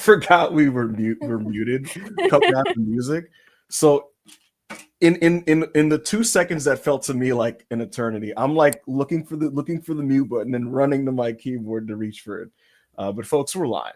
forgot we're muted coming out the music. So in the 2 seconds that felt to me like an eternity, I'm like looking for the mute button and running to my keyboard to reach for it. But folks, we're live,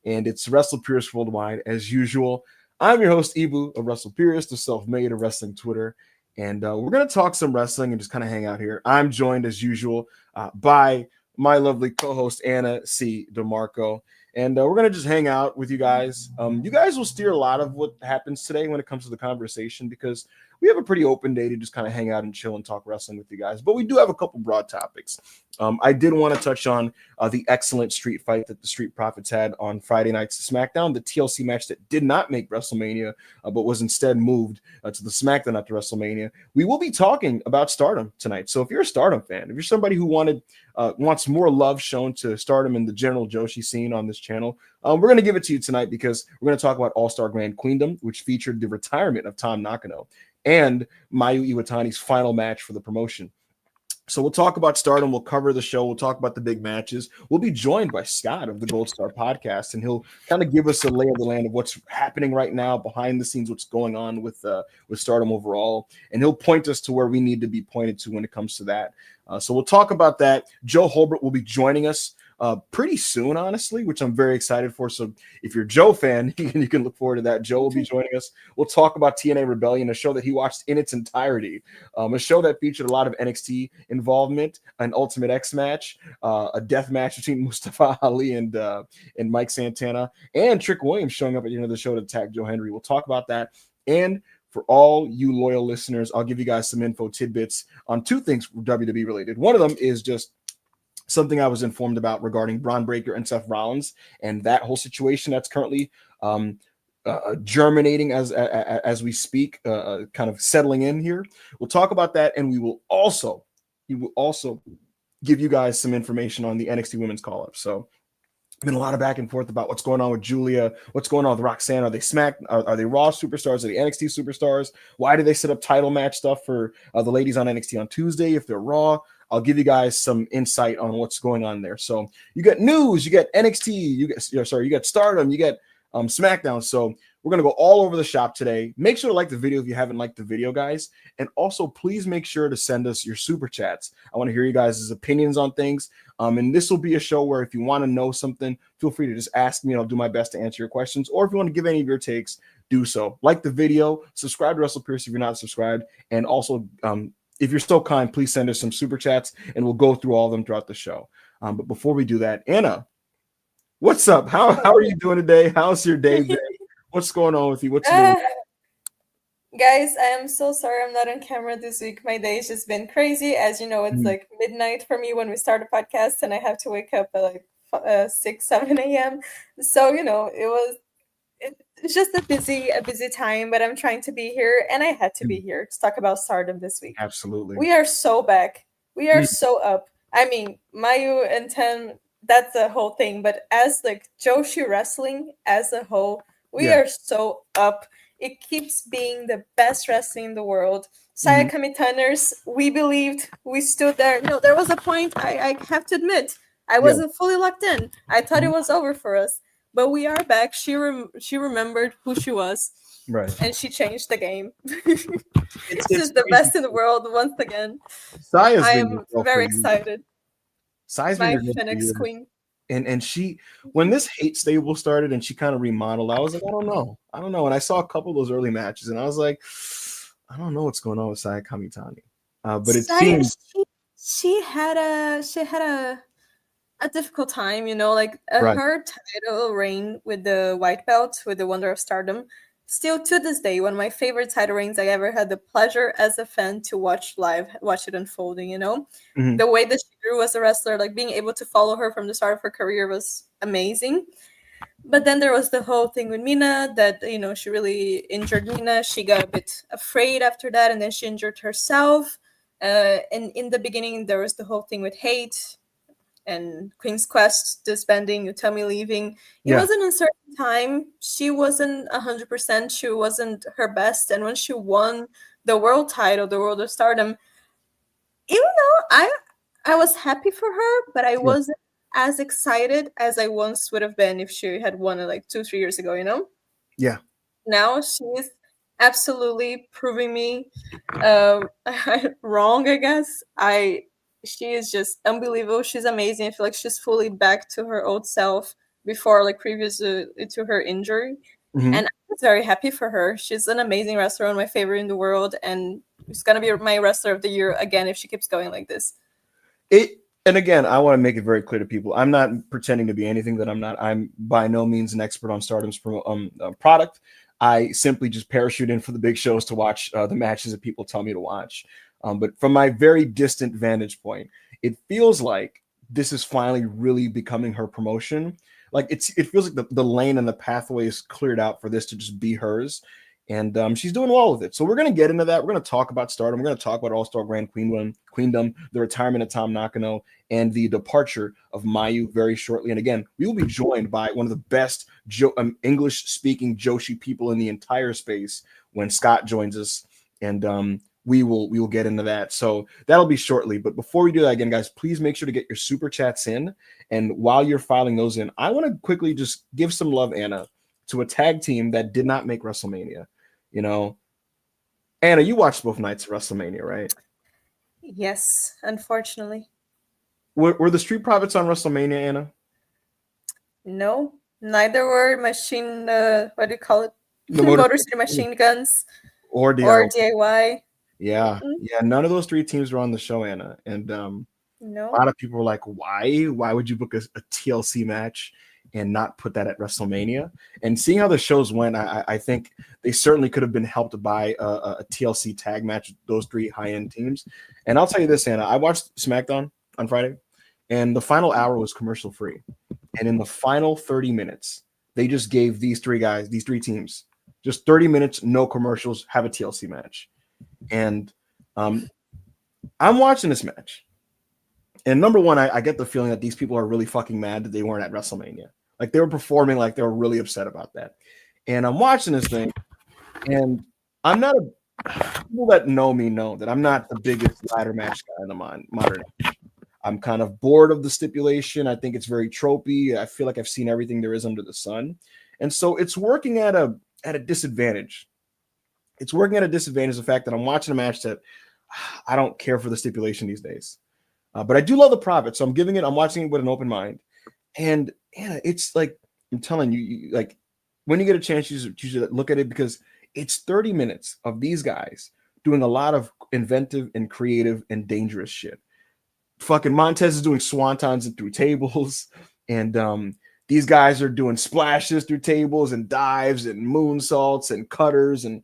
and it's WrestlePurists Worldwide as usual. I'm your host Ibu of WrestlePurists, the self-made of wrestling Twitter, and we're gonna talk some wrestling and just kind of hang out here. I'm joined as usual by my lovely co-host Anna C. DeMarco. And we're going to just hang out with you guys. You guys will steer a lot of what happens today when it comes to the conversation, because we have a pretty open day to just kind of hang out and chill and talk wrestling with you guys. But we do have a couple broad topics. I did want to touch on the excellent street fight that the Street Profits had on Friday night's SmackDown, the TLC match that did not make WrestleMania, but was instead moved to the SmackDown after WrestleMania. We will be talking about Stardom tonight. So if you're a Stardom fan, if you're somebody who wants more love shown to Stardom and the general Joshi scene on this channel, we're going to give it to you tonight, because we're going to talk about All-Star Grand Queendom, which featured the retirement of Tam Nakano and Mayu Iwatani's final match for the promotion. So we'll talk about Stardom. We'll cover the show. We'll talk about the big matches. We'll be joined by Scott of the Gold Star Podcast, and he'll kind of give us a lay of the land of what's happening right now behind the scenes, what's going on with Stardom overall, and he'll point us to where we need to be pointed to when it comes to that. So we'll talk about that. Joe Holbert will be joining us pretty soon, honestly, which I'm very excited for. So if you're a Joe fan, you can look forward to that. Joe will be joining us. We'll talk about TNA Rebellion, a show that he watched in its entirety, a show that featured a lot of NXT involvement, an Ultimate X match, a death match between Mustafa Ali and Mike Santana, and Trick Williams showing up at the end of the show to attack Joe Hendry. We'll talk about that. And for all you loyal listeners, I'll give you guys some info tidbits on two things WWE related. One of them is just something I was informed about regarding Braun Breaker and Seth Rollins and that whole situation that's currently germinating as we speak, kind of settling in here. We'll talk about that, and we will also give you guys some information on the NXT Women's Call-Up. So been a lot of back and forth about what's going on with Julia, what's going on with Roxanne. Are they are they Raw superstars? Are they NXT superstars? Why do they set up title match stuff for the ladies on NXT on Tuesday if they're Raw? I'll give you guys some insight on what's going on there. So you get news, you get NXT, you get Stardom, you get SmackDown. So we're going to go all over the shop today. Make sure to like the video if you haven't liked the video, guys. And also, please make sure to send us your super chats. I want to hear you guys' opinions on things. And this will be a show where if you want to know something, feel free to just ask me, and I'll do my best to answer your questions. Or if you want to give any of your takes, do so. Like the video, subscribe to WrestlePurists if you're not subscribed. And also, if you're so kind, please send us some super chats, and we'll go through all of them throughout the show. But before we do that, Anna, what's up? How are you doing today? How's your day been? What's going on with you? What's new? Guys, I am so sorry I'm not on camera this week. My day has just been crazy. As you know, it's like midnight for me when we start a podcast, and I have to wake up at like 6, 7 a.m. So, you know, it's just a busy time, but I'm trying to be here, and I had to be here to talk about Stardom this week. Absolutely. We are so back. We are so up. I mean, Mayu and Tam, that's the whole thing. But as like Joshi wrestling as a whole, we are so up. It keeps being the best wrestling in the world. Saya Kamitanners, we believed, we stood there. No, there was a point, I have to admit, I wasn't fully locked in. I thought it was over for us. But we are back. She remembered who she was. Right. And she changed the game. It's just the best in the world once again. I am very excited. Saya's my Phoenix Queen. And she, when this hate stable started and she kind of remodeled, I was like, I don't know. And I saw a couple of those early matches, and I was like, I don't know what's going on with Saya Kamitani. But it seems she had a difficult time, you know, like her title reign with the white belt, with the Wonder of Stardom, still to this day, one of my favorite title reigns I ever had the pleasure as a fan to watch it unfolding, you know? The way that she grew as a wrestler, like being able to follow her from the start of her career was amazing. But then there was the whole thing with Mina that, you know, she really injured Mina. She got a bit afraid after that, and then she injured herself. And in the beginning, there was the whole thing with hate and Queen's Quest disbanding, Utami leaving. It was an uncertain time. She wasn't 100%. She wasn't her best. And when she won the world title, the World of Stardom, even though I was happy for her, but I wasn't as excited as I once would have been if she had won it like 2-3 years ago, you know? Yeah. Now she is absolutely proving me wrong, I guess. She is just unbelievable. She's amazing. I feel like she's fully back to her old self before, like, previous to her injury. Mm-hmm. And I'm very happy for her. She's an amazing wrestler, and my favorite in the world, and she's gonna be my wrestler of the year again if she keeps going like this. And again, I want to make it very clear to people, I'm not pretending to be anything that I'm not. I'm by no means an expert on Stardom's product. I simply just parachute in for the big shows to watch the matches that people tell me to watch. But from my very distant vantage point, it feels like this is finally really becoming her promotion. Like it feels like the lane and the pathway is cleared out for this to just be hers. And she's doing well with it. So we're going to get into that. We're going to talk about Stardom. We're going to talk about All-Star Grand Queendom, the retirement of Tam Nakano, and the departure of Mayu very shortly. And again, we will be joined by one of the best English-speaking Joshi people in the entire space when Scott joins us. And we will get into that. So that'll be shortly. But before we do that, again, guys, please make sure to get your super chats in. And while you're filing those in, I want to quickly just give some love, Anna, to a tag team that did not make WrestleMania. You know, Anna, you watched both nights of WrestleMania, right? Yes, unfortunately. Were the Street Profits on WrestleMania, Anna? No, neither were machine. What do you call it? The Motor City Machine Guns or DIY. or DIY. Yeah, none of those three teams were on the show, Anna. And no, a lot of people were like, "Why? Why would you book a TLC match and not put that at WrestleMania?" And seeing how the shows went, I think they certainly could have been helped by a TLC tag match with those three high-end teams. And I'll tell you this, Anna, I watched SmackDown on Friday, and the final hour was commercial-free. And in the final 30 minutes, they just gave these three teams, just 30 minutes, no commercials, have a TLC match. And I'm watching this match. And number one, I get the feeling that these people are really fucking mad that they weren't at WrestleMania. Like they were performing like they were really upset about that. And I'm watching this thing, and I'm not people that know me know that I'm not the biggest ladder match guy in the modern age. I'm kind of bored of the stipulation. I think it's very tropey. I feel like I've seen everything there is under the sun. And so it's working at a disadvantage. It's working at a disadvantage, the fact that I'm watching a match that I don't care for the stipulation these days. But I do love the Profit, so I'm watching it with an open mind. And yeah, it's like, I'm telling you, like when you get a chance, you should look at it, because it's 30 minutes of these guys doing a lot of inventive and creative and dangerous shit. Fucking Montez is doing swantons through tables, and these guys are doing splashes through tables and dives and moonsaults and cutters and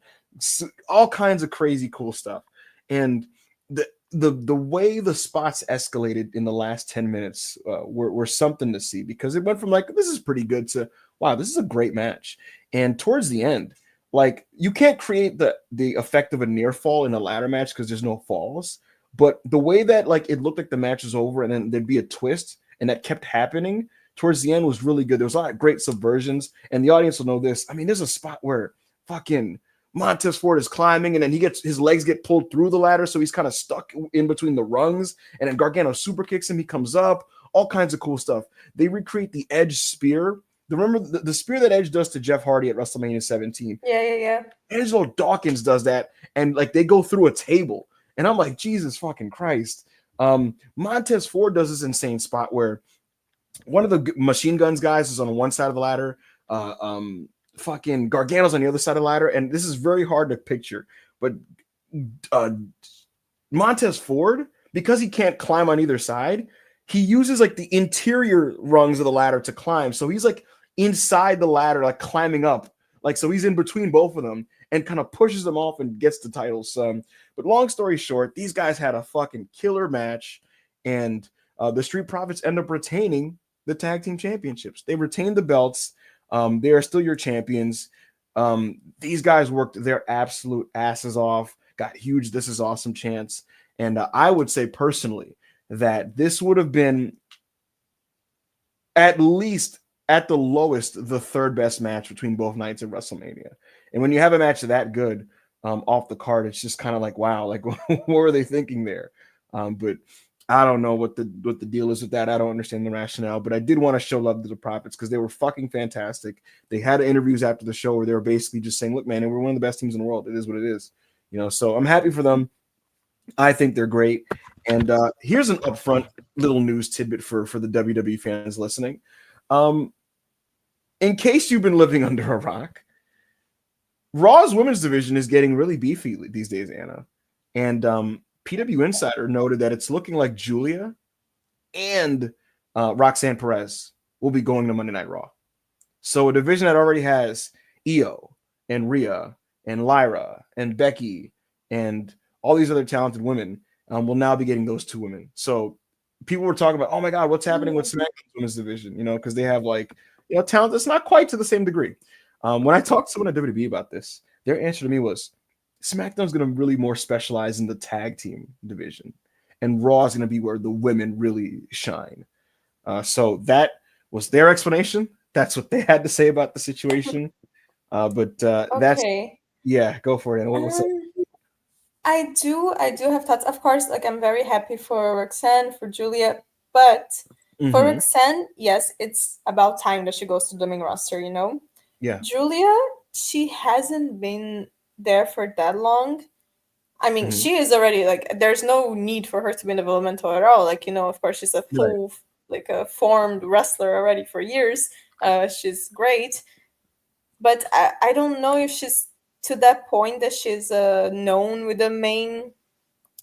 all kinds of crazy cool stuff. And the way the spots escalated in the last 10 minutes were something to see, because it went from like, this is pretty good, to wow, this is a great match. And towards the end, like, you can't create the effect of a near fall in a ladder match because there's no falls. But the way that, like, it looked like the match was over and then there'd be a twist, and that kept happening towards the end, was really good. There was a lot of great subversions, and the audience will know this. I mean, there's a spot where fucking Montez Ford is climbing, and then his legs get pulled through the ladder, so he's kind of stuck in between the rungs, and then Gargano super kicks him, he comes up, all kinds of cool stuff. They recreate the Edge spear. Remember the spear that Edge does to Jeff Hardy at WrestleMania 17? Yeah. Angelo Dawkins does that, and like they go through a table, and I'm like, Jesus fucking Christ. Montez Ford does this insane spot where one of the machine guns guys is on one side of the ladder, fucking Gargano's on the other side of the ladder, and this is very hard to picture, but Montez Ford, because he can't climb on either side, he uses like the interior rungs of the ladder to climb. So he's like inside the ladder, like climbing up, like, so he's in between both of them and kind of pushes them off and gets the titles. But long story short, these guys had a fucking killer match, and the Street Profits end up retaining the tag team championships. They retained the belts. They are still your champions. These guys worked their absolute asses off, got huge "this is awesome" chants. And I would say personally that this would have been, at least at the lowest, the third best match between both nights of WrestleMania. And when you have a match that good off the card, it's just kind of like, wow, like what were they thinking there? But I don't know what the deal is with that. I don't understand the rationale, but I did want to show love to the Profits because they were fucking fantastic. They had interviews after the show where they were basically just saying, "Look, man, we're one of the best teams in the world. It is what it is." So I'm happy for them. I think they're great. And here's an upfront little news tidbit for the WWE fans listening. In case you've been living under a rock, Raw's women's division is getting really beefy these days, Anna. And PW Insider noted that it's looking like Julia and Roxanne Perez will be going to Monday Night Raw. So a division that already has Io and Rhea and Lyra and Becky and all these other talented women will now be getting those two women. So people were talking about, oh my God, what's happening with SmackDown's women's division? Because they have talent that's not quite to the same degree. When I talked to someone at WWE about this, their answer to me was SmackDown's going to really more specialize in the tag team division, and Raw is going to be where the women really shine. So that was their explanation. That's what they had to say about the situation. But that's go for it. And what was it? I do have thoughts. Of course, I'm very happy for Roxanne, for Julia, but for Roxanne, yes, it's about time that she goes to the main roster, Yeah. Julia, she hasn't been there for that long. I mean, she is already there's no need for her to be developmental at all. Of course, she's a full a formed wrestler already for years. She's great, but I don't know if she's to that point that she's known with the main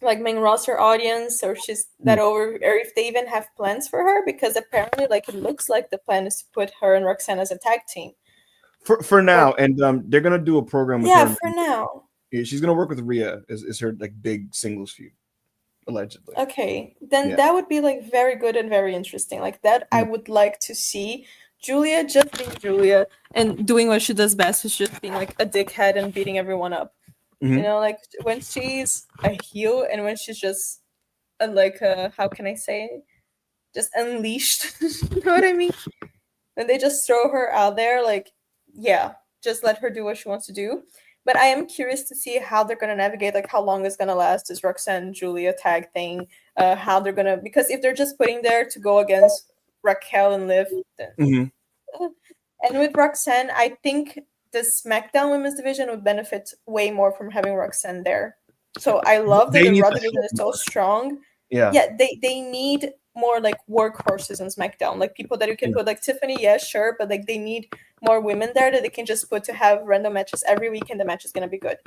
roster audience, or she's that over, or if they even have plans for her, because apparently it looks like the plan is to put her and Roxanne as a tag team. For now, and they're gonna do a program with her. For now. Yeah, she's gonna work with Rhea is her big singles feud, allegedly. Okay, then that would be very good and very interesting. That I would like to see Julia just being Julia and doing what she does best, which is just being a dickhead and beating everyone up. When she's a heel and when she's just how can I say, just unleashed. You know what I mean? When they just throw her out there, just let her do what she wants to do. But I am curious to see how they're going to navigate, how long it's going to last this Roxanne Julia tag thing, how they're going to, because if they're just putting there to go against Raquel and Liv, then, and with Roxanne, I think the SmackDown Women's Division would benefit way more from having Roxanne there. So I love that the Raw division is so strong. Yeah, they need more workhorses in SmackDown, people that you can put Tiffany, sure, but they need more women there that they can just put to have random matches every week, and the match is gonna be good.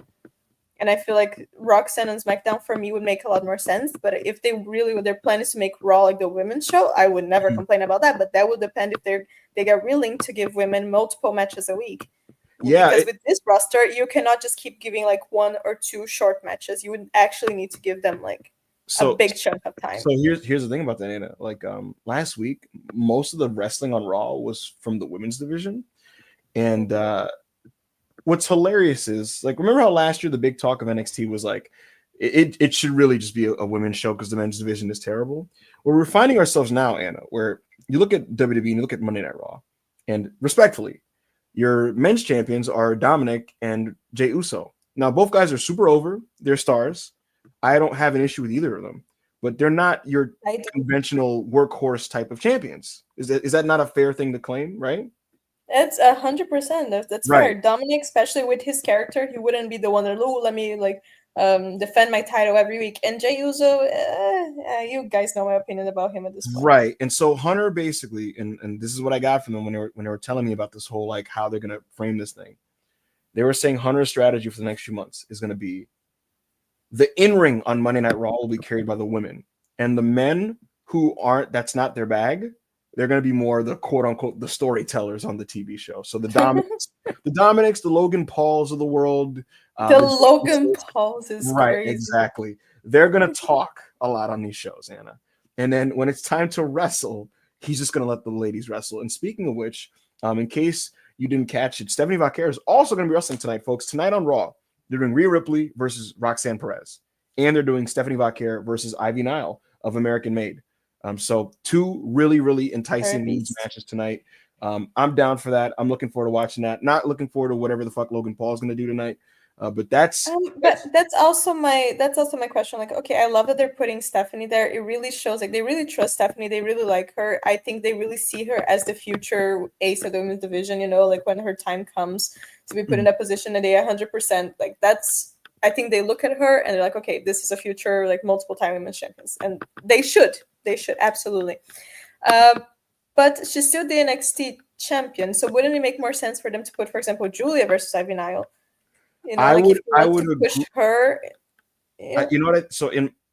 And I feel like Roxanne and SmackDown for me would make a lot more sense. But if they really, their plan is to make Raw the women's show, I would never complain about that. But that would depend if they get willing to give women multiple matches a week. Yeah, because with this roster, you cannot just keep giving 1 or 2 short matches. You would actually need to give them a big chunk of time. So here's the thing about that, Anna. Last week, most of the wrestling on Raw was from the women's division, and what's hilarious is remember how last year the big talk of NXT was it should really just be a women's show because the men's division is terrible. Well, we're finding ourselves now, Anna, where you look at WWE and you look at Monday Night Raw, and respectfully, your men's champions are Dominic and Jey Uso. Now, both guys are super over. They're stars. I don't have an issue with either of them, but they're not your conventional workhorse type of champions. Is that not a fair thing to claim, right? It's 100%. That's right. Fair. Dominic, especially with his character, he wouldn't be the one that, let me defend my title every week. And Jey Uso, you guys know my opinion about him at this point. Right. And so Hunter basically, and this is what I got from them when they were telling me about this whole how they're gonna frame this thing. They were saying Hunter's strategy for the next few months is gonna be the in-ring on Monday Night Raw will be carried by the women, and the men who aren't, that's not their bag, they're going to be more the quote-unquote the storytellers on the TV show. So the Dominics, the Logan Pauls of the world. The Logan Pauls is right, crazy. Exactly. They're going to talk a lot on these shows, Anna. And then when it's time to wrestle, he's just going to let the ladies wrestle. And speaking of which, in case you didn't catch it, Stephanie Vaquer is also going to be wrestling tonight, folks. Tonight on Raw. They're doing Rhea Ripley versus Roxanne Perez. And they're doing Stephanie Vaquer versus Ivy Nile of American Made. So 2 really, really enticing leads matches tonight. I'm down for that. I'm looking forward to watching that. Not looking forward to whatever the fuck Logan Paul is going to do tonight. But that's that's also my question. Like, okay, I love that they're putting Stephanie there. It really shows like they really trust Stephanie. They really like her. I think they really see her as the future ace of the women's division. You know, like when her time comes to be put in that position, and they 100% like that's. I think they look at her and they're like, okay, this is a future like multiple time women's champions, and they should absolutely. But she's still the NXT champion, so wouldn't it make more sense for them to put, for example, Julia versus Ivy Nile? You know, I like would if you want to push her. Yeah. You know what?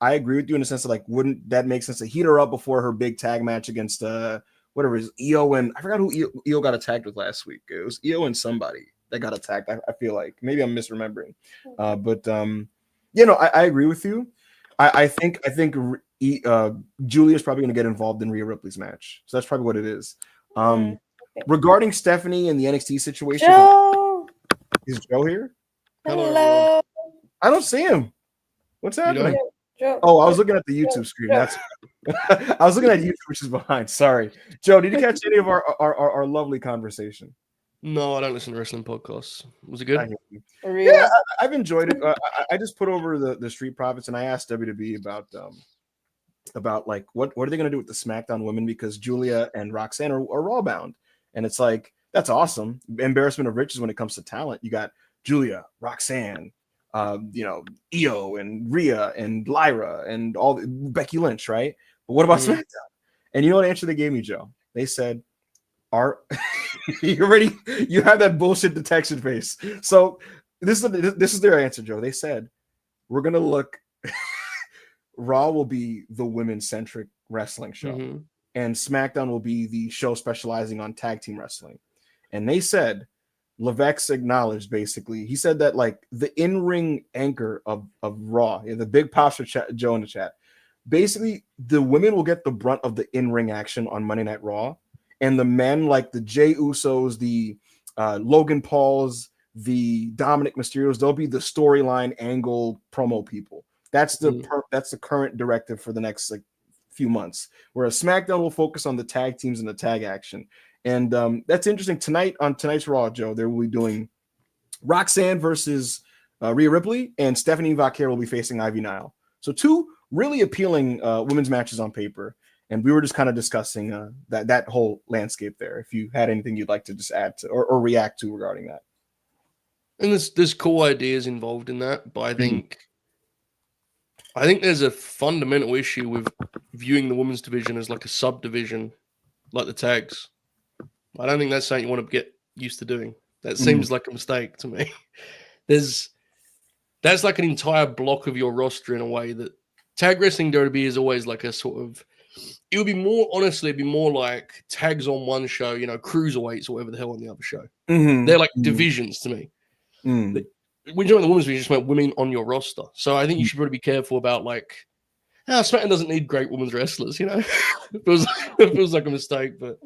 I agree with you in the sense of like, wouldn't that make sense to heat her up before her big tag match against whatever it is, Io, and I forgot who Io got attacked with last week. It was Io and somebody that got attacked. I feel like maybe I'm misremembering, but you know, I agree with you. I think Julia's probably going to get involved in Rhea Ripley's match, so that's probably what it is. Okay. Regarding Stephanie and the NXT situation, Joe! is Joe here? Hello. I don't see him. What's happening? Joe. Oh, I was looking at the YouTube screen. That's I was looking at YouTube, which is behind. Sorry, Joe. Did you catch any of our lovely conversation? No, I don't listen to wrestling podcasts. Was it good? Yeah, I've enjoyed it. I just put over the Street Profits, and I asked WWE about like what are they going to do with the SmackDown women, because Julia and Roxanne are Raw bound, and it's like that's awesome. Embarrassment of riches when it comes to talent. You got Julia, Roxanne, you know, Io and Rhea and Lyra and all Becky Lynch, right? But what about SmackDown? And you know what answer they gave me, Joe? They said, you have that bullshit detection face. So this is their answer, Joe. They said, we're gonna look Raw will be the women-centric wrestling show, and SmackDown will be the show specializing on tag team wrestling. And they said, Levex acknowledged, basically, he said that like the in-ring anchor of Raw, the big posture Joe in the chat, basically the women will get the brunt of the in-ring action on Monday Night Raw, and the men like the Jey Usos, the Logan Pauls, the Dominic Mysterios, they'll be the storyline angle promo people. That's the current directive for the next like few months. Whereas SmackDown will focus on the tag teams and the tag action. And that's interesting. Tonight on tonight's Raw, Joe, they will be doing Roxanne versus Rhea Ripley, and Stephanie Vaquer will be facing Ivy Nile. So two really appealing women's matches on paper. And we were just kind of discussing that whole landscape there. If you had anything you'd like to just add to or react to regarding that. And there's cool ideas involved in that, but I think there's a fundamental issue with viewing the women's division as like a subdivision, like the tags. I don't think that's something you want to get used to doing. That seems like a mistake to me. That's like an entire block of your roster in a way that tag wrestling WWE is always like a sort of. It would be more, honestly, it'd be more like tags on one show, you know, cruiserweights or whatever the hell on the other show. They're like divisions to me. When you join the women's division, you just want women on your roster. So I think you should probably be careful about like, SmackDown doesn't need great women's wrestlers, you know? it feels like a mistake, but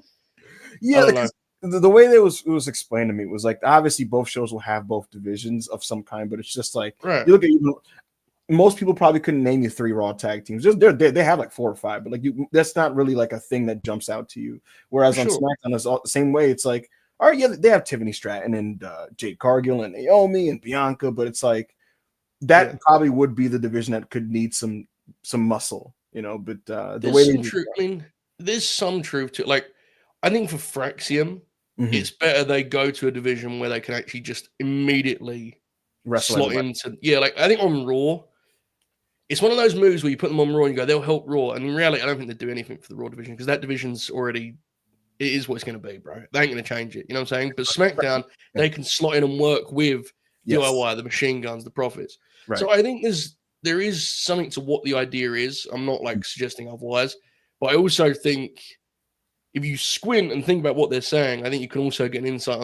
yeah, the way it was explained to me was like obviously both shows will have both divisions of some kind, but it's just like you look at most people probably couldn't name you 3 Raw tag teams. Just they have like 4 or 5, but like that's not really like a thing that jumps out to you. Whereas on SmackDown, it's all the same way. It's like, all right, yeah, they have Tiffany Stratton and Jade Cargill and Naomi and Bianca, but it's like that probably would be the division that could need some muscle, you know. But the way there's some truth to it. Like, I think for Fraxium, it's better they go to a division where they can actually just immediately slot into. Yeah, like I think on Raw, it's one of those moves where you put them on Raw and you go, they'll help Raw. And in reality, I don't think they do anything for the Raw division because that division's already, it is what it's going to be, bro. They ain't going to change it. You know what I'm saying? But SmackDown, they can slot in and work with DIY, the Machine Guns, the Profits. Right. So I think there is something to what the idea is. I'm not like suggesting otherwise. But I also think if you squint and think about what they're saying, I think you can also get an insight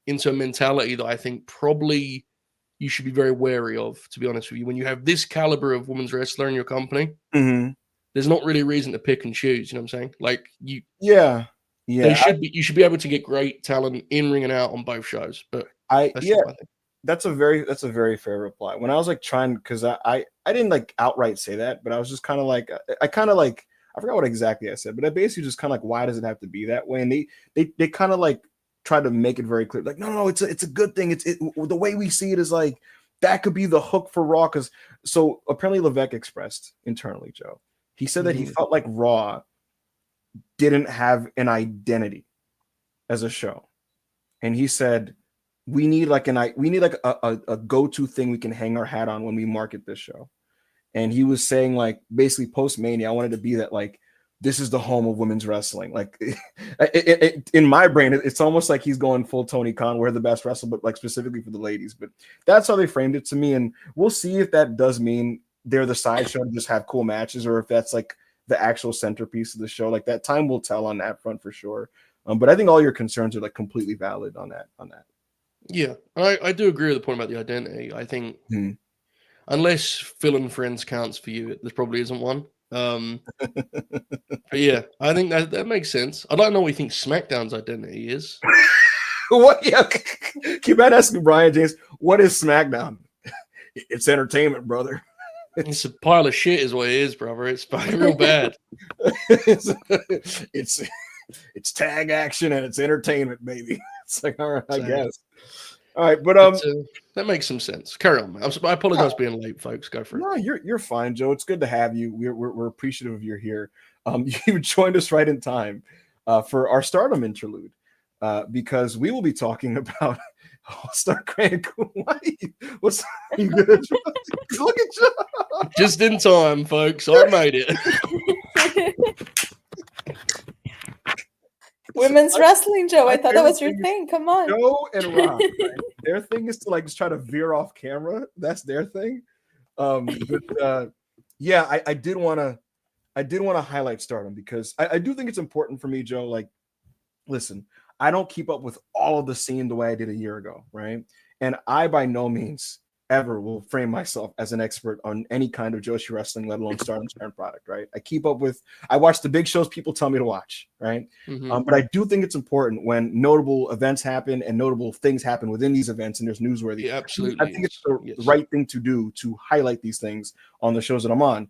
into a mentality that I think probably you should be very wary of, to be honest with you. When you have this caliber of women's wrestler in your company, there's not really a reason to pick and choose. You know what I'm saying? Like you should be able to get great talent in ring and out on both shows. But that's a very fair reply. When I was like trying, because I didn't like outright say that, but I was just kind of like I forgot what exactly I said, but I basically just kind of like, why does it have to be that way? And they kind of like tried to make it very clear, like, no, it's a good thing. The way we see it is like that could be the hook for Raw. Because so apparently Levesque expressed internally, Joe. He said that he felt like Raw didn't have an identity as a show, and he said we need like a go-to thing we can hang our hat on when we market this show. And he was saying, like, basically post-Mania, I wanted to be that, like, this is the home of women's wrestling. Like, in my brain, it's almost like he's going full Tony Khan, we're the best wrestler, but like specifically for the ladies. But that's how they framed it to me. And we'll see if that does mean they're the sideshow to just have cool matches, or if that's like the actual centerpiece of the show. Like, that time will tell on that front for sure. But I think all your concerns are like completely valid on that. Yeah, I do agree with the point about the identity. I think unless Phil and Friends counts for you, there probably isn't one. But yeah, I think that makes sense. I'd like to know what you think SmackDown's identity is. What? Yeah, keep on asking Brian James, what is SmackDown? It's entertainment, brother. It's a pile of shit, is what it is, brother. It's fucking real bad. it's tag action and it's entertainment, baby. It's like, all right, I guess. All right, but that makes some sense. Carry on, man. I apologize for being late, folks. Go for it. No, you're fine, Joe. It's good to have you. We're appreciative of you're here. You joined us right in time for our Stardom interlude, because we will be talking about All-Star Grand. What's good? Look at you. Just in time, folks. I made it. Women's wrestling, Joe. I thought that was your thing. Come on. Joe and Rob, right? Their thing is to like just try to veer off camera. That's their thing. Yeah, I did want to highlight Stardom because I do think it's important for me, Joe. Like, listen, I don't keep up with all of the scene the way I did a year ago, right? And I by no means ever will frame myself as an expert on any kind of Joshi wrestling, let alone Stardom's current product, right? I watch the big shows people tell me to watch, right? But I do think it's important when notable events happen and notable things happen within these events and there's newsworthy. Yeah, absolutely. I think it's the right thing to do to highlight these things on the shows that I'm on.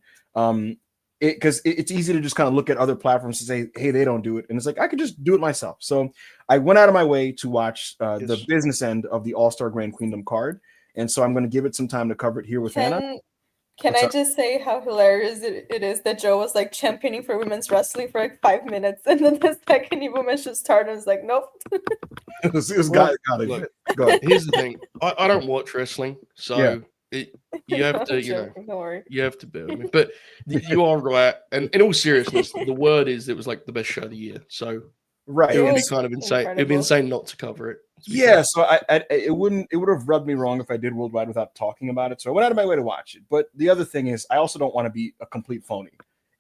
Because it's easy to just kind of look at other platforms and say, hey, they don't do it. And it's like, I could just do it myself. So I went out of my way to watch the business end of the All-Star Grand Queendom card. And so I'm going to give it some time to cover it here with Hannah. Can I just say how hilarious it is that Joe was like championing for women's wrestling for like 5 minutes, and then the second he mentioned Stardom is like, nope. Go ahead. Here's the thing: I don't watch wrestling, so you have to, don't worry. You have to bear with me. But you are right, and in all seriousness, the word is it was like the best show of the year. So right, it would be kind of insane. It'd be insane not to cover it. Yeah, so it would have rubbed me wrong if I did Worldwide without talking about it. So I went out of my way to watch it. But the other thing is, I also don't want to be a complete phony.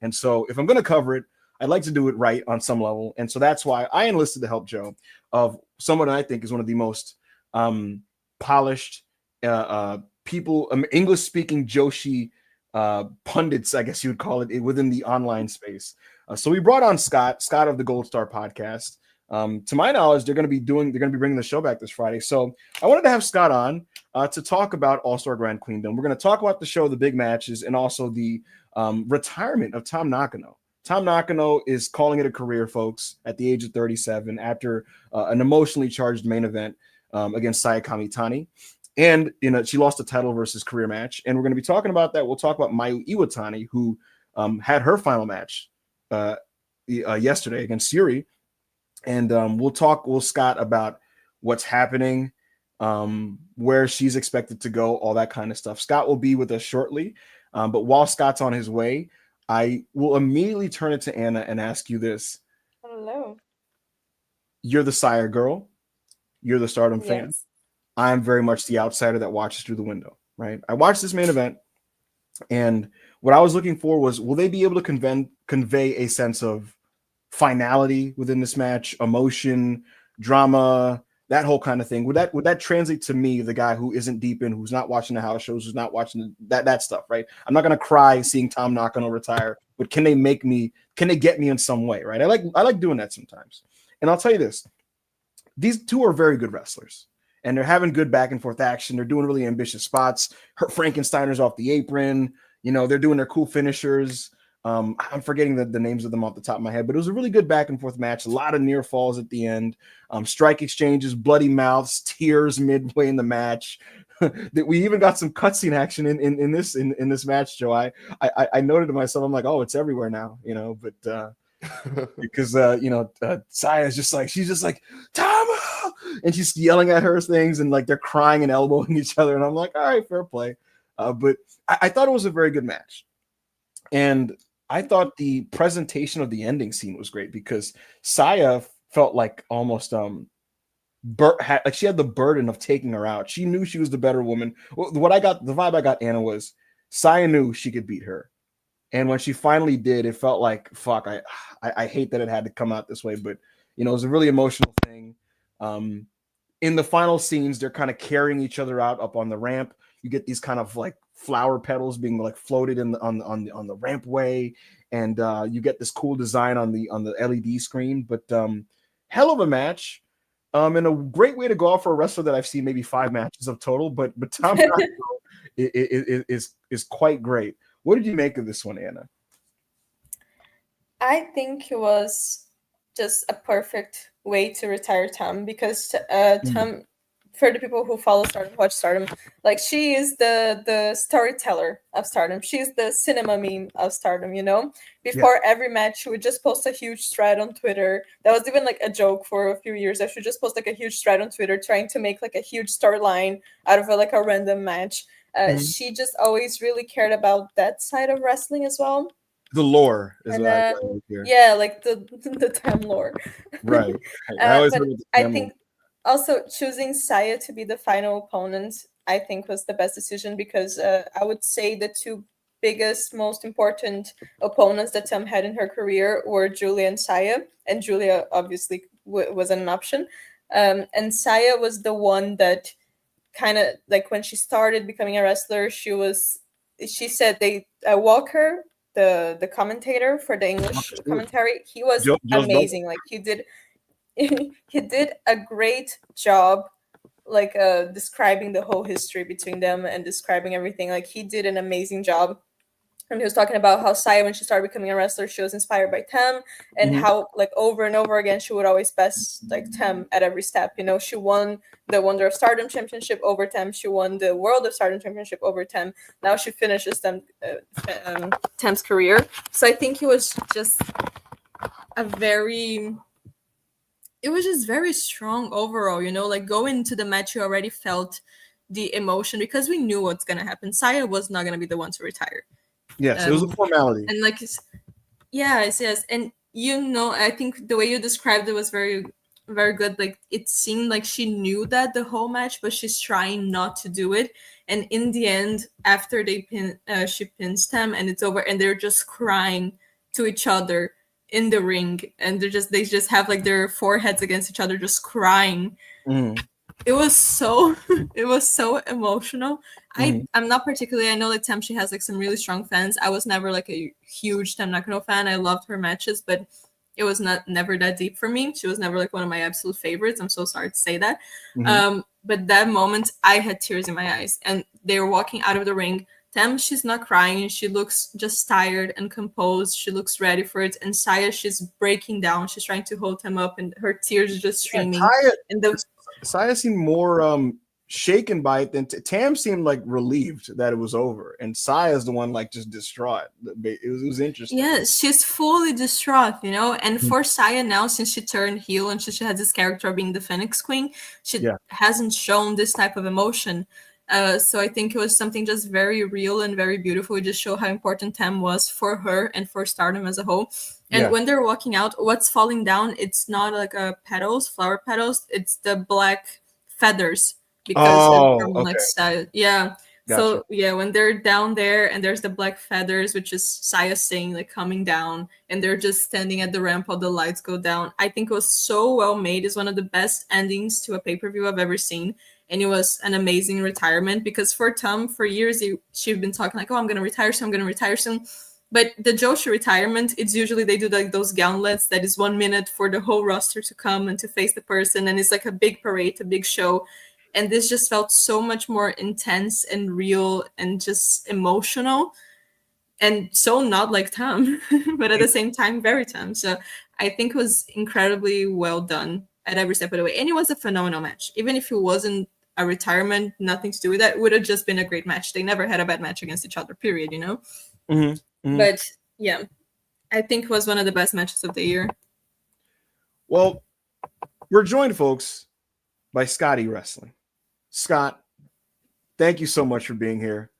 And so if I'm going to cover it, I'd like to do it right on some level. And so that's why I enlisted the help, Joe, of someone I think is one of the most polished people, English-speaking Joshi pundits, I guess you would call it, within the online space. So we brought on Scott of the Gold Star podcast. To my knowledge, they're going to be bringing the show back this Friday. So I wanted to have Scott on to talk about All-Star Grand Queendom. We're going to talk about the show, the big matches, and also the retirement of Tam Nakano. Tam Nakano is calling it a career, folks, at the age of 37 after an emotionally charged main event against Sayaka Mitani. And she lost a title versus career match. And we're going to be talking about that. We'll talk about Mayu Iwatani, who had her final match yesterday against Yuri. And we'll talk with Scott about what's happening, where she's expected to go, all that kind of stuff. Scott will be with us shortly. But while Scott's on his way, I will immediately turn it to Anna and ask you this. Hello. You're the Sire girl. You're the Stardom fan. I'm very much the outsider that watches through the window, right? I watched this main event, and what I was looking for was, will they be able to convey a sense of finality within this match, emotion, drama, that whole kind of thing? Would that translate to me, the guy who isn't deep in, who's not watching the house shows, who's not watching that stuff, right? I'm not gonna cry seeing Tam Nakano retire, but can they get me in some way, right? I like doing that sometimes. And I'll tell you this, these two are very good wrestlers, and they're having good back and forth action. They're doing really ambitious spots. Her Frankensteiner's off the apron, they're doing their cool finishers. I'm forgetting the names of them off the top of my head, but it was a really good back and forth match. A lot of near falls at the end, strike exchanges, bloody mouths, tears midway in the match. That we even got some cutscene action in this match, Joe. I noted to myself, I'm like, oh, it's everywhere now, but because Saya's just like, she's just like, Tama, and she's yelling at her things, and like they're crying and elbowing each other, and I'm like, all right, fair play. But I thought it was a very good match, and I thought the presentation of the ending scene was great because Saya felt like almost like she had the burden of taking her out. She knew she was the better woman. The vibe I got, Anna, was Saya knew she could beat her. And when she finally did, it felt like, fuck, I hate that it had to come out this way, but it was a really emotional thing. In the final scenes, they're kind of carrying each other out up on the ramp. You get these kind of like flower petals being like floated on the rampway, and you get this cool design on the LED screen. But hell of a match. And a great way to go out for a wrestler that I've seen maybe 5 matches of total, but Tam Nakano is quite great. What did you make of this one, Anna? I think it was just a perfect way to retire Tam, because Tam, for the people who follow Stardom, watch Stardom, like she is the storyteller of Stardom. She's the cinema meme of Stardom, Before every match, she would just post a huge thread on Twitter. That was even like a joke for a few years. I should just post like a huge thread on Twitter trying to make like a huge storyline out of like a random match. She just always really cared about that side of wrestling as well. The lore is And, what I hear. yeah, like the Tam lore. Right. But I think also choosing Saya to be the final opponent, I think, was the best decision, because I would say the 2 biggest, most important opponents that Tam had in her career were Julia and Saya, and Julia obviously wasn't an option. And Saya was the one that kind of, like, when she started becoming a wrestler, she said Walker, the commentator for the English commentary, he was amazing. Like he did a great job, like describing the whole history between them and describing everything. Like he did an amazing job. And he was talking about how Saya, when she started becoming a wrestler, she was inspired by Tam, and how like over and over again she would always best like Tam at every step. She won the Wonder of Stardom Championship over Tam. She won the World of Stardom Championship over Tam. Now she finishes Tam's career. So I think it was just very strong overall. Like going into the match, you already felt the emotion because we knew what's gonna happen. Saya was not gonna be the one to retire. Yes, it was a formality. And like, yes. And I think the way you described it was very, very good. Like it seemed like she knew that the whole match, but she's trying not to do it. And in the end, after she pins Tam and it's over, and they're just crying to each other in the ring, and they just have like their foreheads against each other, just crying. It was so emotional. I'm not particularly, I know that Tam, she has like some really strong fans. I was never like a huge Tam Nakano fan. I loved her matches, but it was never that deep for me. She was never like one of my absolute favorites. I'm so sorry to say that. But that moment, I had tears in my eyes, and they were walking out of the ring. Tam, she's not crying. She looks just tired and composed. She looks ready for it. And Saya, she's breaking down. She's trying to hold him up, and her tears are just streaming. Saya seemed more shaken by it than Tam seemed like relieved that it was over, and Saya's the one like just distraught. It was interesting. Yeah, she's fully distraught, And for Saya now, since she turned heel and she has this character of being the Phoenix Queen, she hasn't shown this type of emotion. So I think it was something just very real and very beautiful. It just showed how important Tam was for her and for Stardom as a whole. And when they're walking out, what's falling down, it's not like flower petals, it's the black feathers, because like style. Yeah. Gotcha. So when they're down there and there's the black feathers, which is Saya saying like coming down, and they're just standing at the ramp while the lights go down. I think it was so well made. It's one of the best endings to a pay-per-view I've ever seen. And it was an amazing retirement, because for Tam, for years, she'd been talking like, oh, I'm going to retire soon. But the Joshi retirement, it's usually they do like those gauntlets that is 1 minute for the whole roster to come and to face the person. And it's like a big parade, a big show. And this just felt so much more intense and real and just emotional. and so not like Tam, but at the same time very Tam. So I think it was incredibly well done at every step of the way, and it was a phenomenal match. Even if it wasn't a retirement, nothing to do with that, it would have just been a great match. They never had a bad match against each other, period, you know. But yeah, I think it was one of the best matches of the year. Well, we're joined, folks, by Scotty Wrestling. Scott, thank you so much for being here.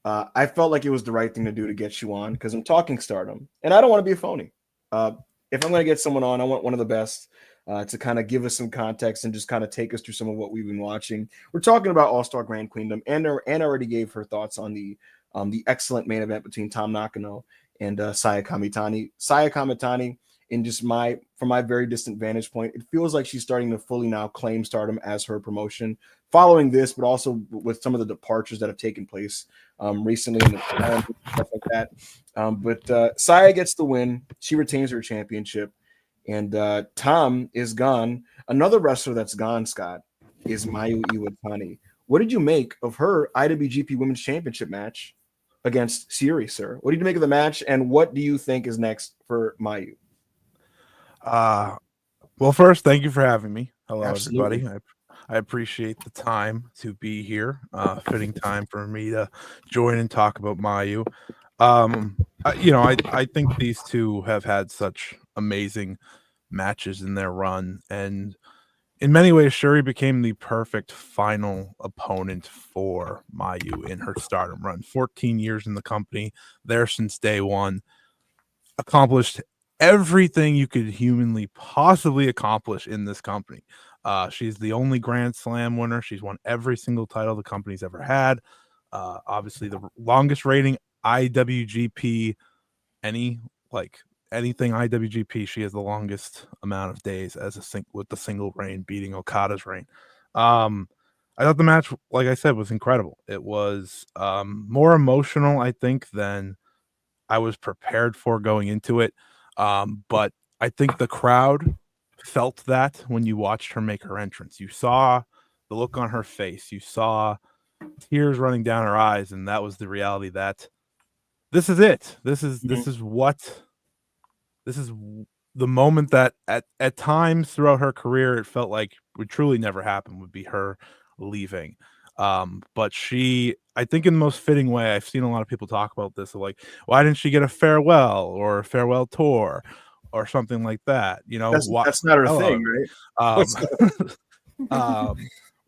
I felt like it was the right thing to do to get you on because I'm talking Stardom, and I don't want to be a phony. If I'm going to get someone on, I want one of the best to kind of give us some context and just kind of take us through some of what we've been watching. We're talking about All-Star Grand Queendom, and already gave her thoughts on the excellent main event between Tam Nakano and Saya Kamitani. Saya Kamitani, in just from my very distant vantage point, it feels like she's starting to fully now claim Stardom as her promotion following this, but also with some of the departures that have taken place recently and stuff like that. But Saya gets the win. She retains her championship, and Tam is gone. Another wrestler that's gone, Scott, is Mayu Iwatani. What did you make of her IWGP Women's Championship match against Siri, sir? What did you make of the match, and what do you think is next for Mayu? Well, first, thank you for having me. Hello, Absolutely. everybody. I appreciate the time to be here. Fitting time for me to join and talk about Mayu. I think these two have had such amazing matches in their run, and in many ways, Shuri became the perfect final opponent for Mayu in her Stardom run. 14 years in the company, there since day one, accomplished everything you could humanly possibly accomplish in this company. She's the only Grand Slam winner. She's won every single title the company's ever had. Obviously, the longest rating IWGP, anything IWGP. She has the longest amount of days as with the single reign, beating Okada's reign. I thought the match, like I said, was incredible. It was more emotional, I think, than I was prepared for going into it. But I think the crowd felt that when you watched her make her entrance. You saw the look on her face. You saw tears running down her eyes, and that was the reality that this is it. This is the moment that at times throughout her career it felt like would truly never happen, would be her leaving. But I think in the most fitting way, I've seen a lot of people talk about this, like, why didn't she get a farewell or a farewell tour or something like that? You know, that's not her thing, right?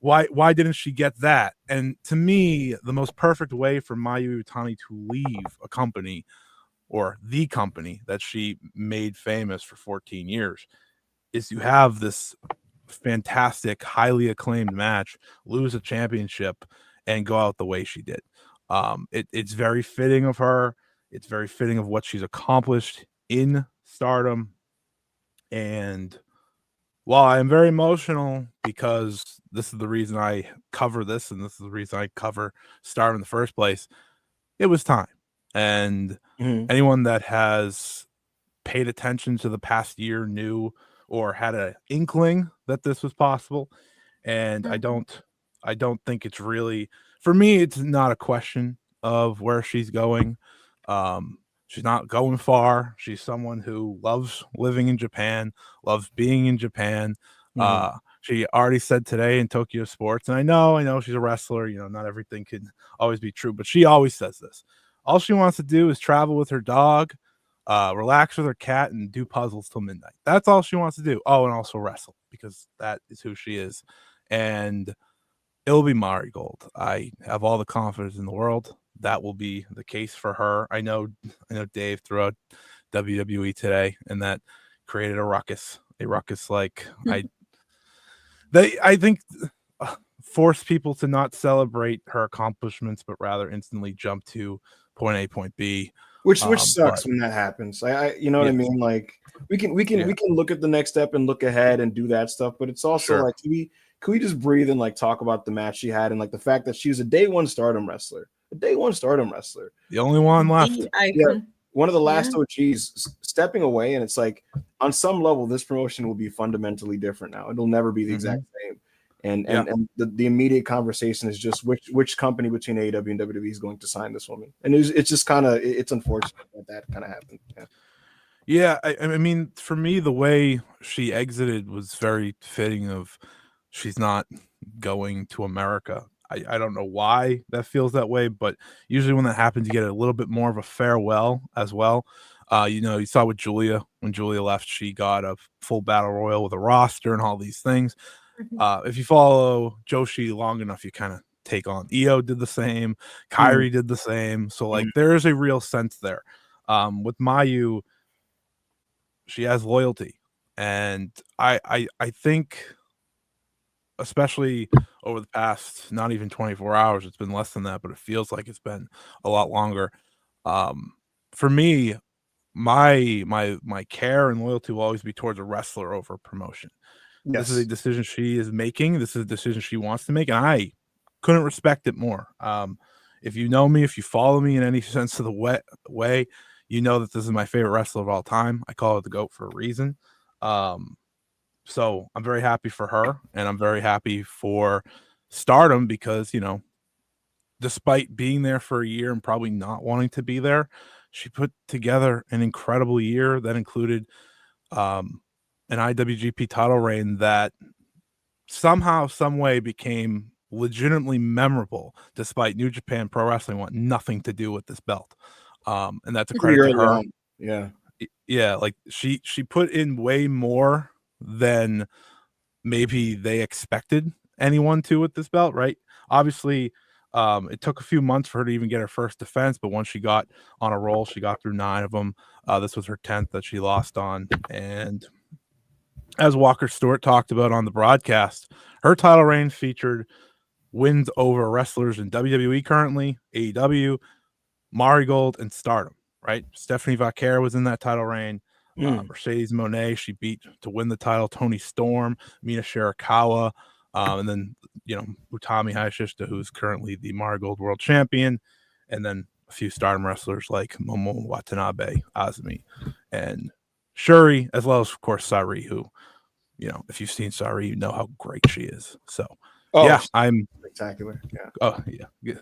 Why didn't she get that? And to me, the most perfect way for Mayu Iwatani to leave a company, or the company that she made famous for 14 years, is you have this fantastic, highly acclaimed match, lose a championship, and go out the way she did. It's very fitting of her. It's very fitting of what she's accomplished in Stardom. And while I am very emotional because this is the reason I cover this, and this is the reason I cover Stardom in the first place, it was time. And anyone that has paid attention to the past year knew or had an inkling that this was possible. And I don't think it's really, for me, it's not a question of where she's going. She's not going far. She's someone who loves living in Japan, loves being in Japan. She already said today in Tokyo Sports, and I know she's a wrestler, not everything can always be true, but she always says this. All she wants to do is travel with her dog, relax with her cat, and do puzzles till midnight. That's all she wants to do. Oh, and also wrestle, because that is who she is. And it'll be Marigold. I have all the confidence in the world that will be the case for her. I know Dave threw out WWE today, and that created a ruckus. Like I think forced people to not celebrate her accomplishments, but rather instantly jump to point A, point B. Which sucks when that happens. I you know what I mean? Like we can look at the next step and look ahead and do that stuff, but it's also like, can we just breathe and like talk about the match she had and like the fact that she was a day one Stardom wrestler. The only one left. Yeah, one of the last OGs stepping away, and it's like on some level this promotion will be fundamentally different now. It'll never be the exact same. And the immediate conversation is just which company between AEW and WWE is going to sign this woman, and it's just kind of it's unfortunate that kind of happened. Yeah, I mean, for me, the way she exited was very fitting. Of she's not going to America. I don't know why that feels that way, but usually when that happens, you get a little bit more of a farewell as well. You saw with Julia, when Julia left, she got a full battle royal with a roster and all these things. If you follow Joshi long enough, you kind of take on. Io did the same, Kyrie did the same. So like there is a real sense there. With Mayu, she has loyalty, and I think, especially over the past not even 24 hours, it's been less than that, but it feels like it's been a lot longer. For me, my care and loyalty will always be towards a wrestler over a promotion. Yes. This is a decision she is making. This is a decision she wants to make, and I couldn't respect it more. If you know me, if you follow me in any sense of the way, you know that this is my favorite wrestler of all time. I call it the GOAT for a reason. So I'm very happy for her, and I'm very happy for Stardom because, despite being there for a year and probably not wanting to be there, she put together an incredible year that included an IWGP title reign that somehow, some way became legitimately memorable, despite New Japan Pro Wrestling want nothing to do with this belt. And that's a credit to her. Yeah, like she put in way more than maybe they expected anyone to with this belt, right? Obviously, it took a few months for her to even get her first defense, but once she got on a roll, she got through 9 of them. This was her 10th that she lost on. And as Walker Stewart talked about on the broadcast, her title reign featured wins over wrestlers in WWE currently, AEW, Marigold, and Stardom, right? Stephanie Vaquer was in that title reign. Mercedes Moné, she beat to win the title. Toni Storm, Mina Shirakawa, and then Utami Hayashishita, who's currently the Marigold World Champion, and then a few Stardom wrestlers like Momo Watanabe, Azumi, and Shuri, as well as of course Sari, who, if you've seen Sari, you know how great she is. So I'm spectacular. Yeah. Oh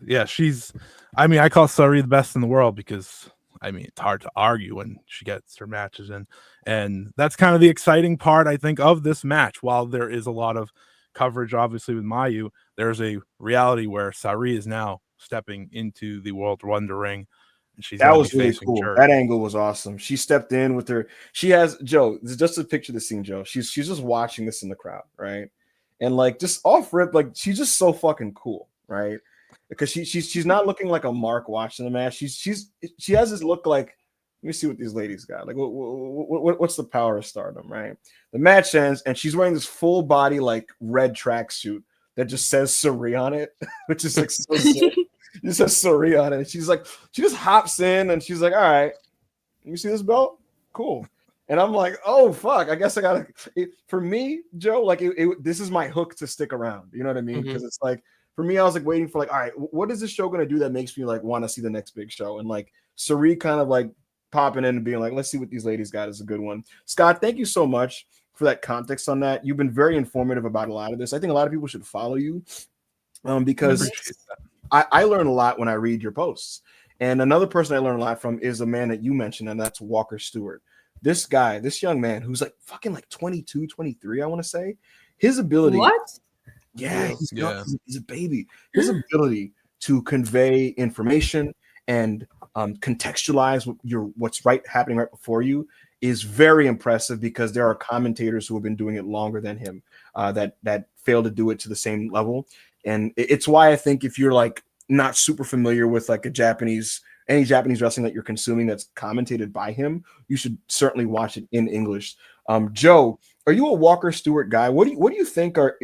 yeah. She's. I call Sari the best in the world because. It's hard to argue when she gets her matches in. And that's kind of the exciting part, I think, of this match. While there is a lot of coverage, obviously, with Mayu, there's a reality where Sari is now stepping into the World Wonder Ring. And that was really cool. Jerry. That angle was awesome. She stepped in with her. She has, Joe, just to picture the scene, Joe. She's just watching this in the crowd, right? And like just off rip, like she's just so fucking cool, right? Because she's not looking like a mark watching the match. She has this look like, let me see what these ladies got. Like what's the power of Stardom, right? The match ends and she's wearing this full body like red tracksuit that just says Sari on it, which is like so sick. It just says Sari on it. And she's like, she just hops in and she's like, all right, you see this belt? Cool. And I'm like, oh fuck, I guess I gotta. For me, Joe, like this is my hook to stick around. You know what I mean? Because it's like. For me, I was like waiting for like, all right, what is this show going to do that makes me like want to see the next big show? And like Sari kind of like popping in and being like, let's see what these ladies got is a good one. Scott, thank you so much for that context on that. You've been very informative about a lot of this. I think a lot of people should follow you because I learn a lot when I read your posts. And another person I learn a lot from is a man that you mentioned, and that's Walker Stewart. This guy, this young man who's like fucking like 22, 23, I want to say. His ability. What? Yeah, he's a baby. His ability to convey information and contextualize what's happening right before you is very impressive because there are commentators who have been doing it longer than him that fail to do it to the same level. And it's why I think if you're like not super familiar with like any Japanese wrestling that you're consuming that's commentated by him, you should certainly watch it in English. Joe, are you a Walker Stewart guy? What do you think are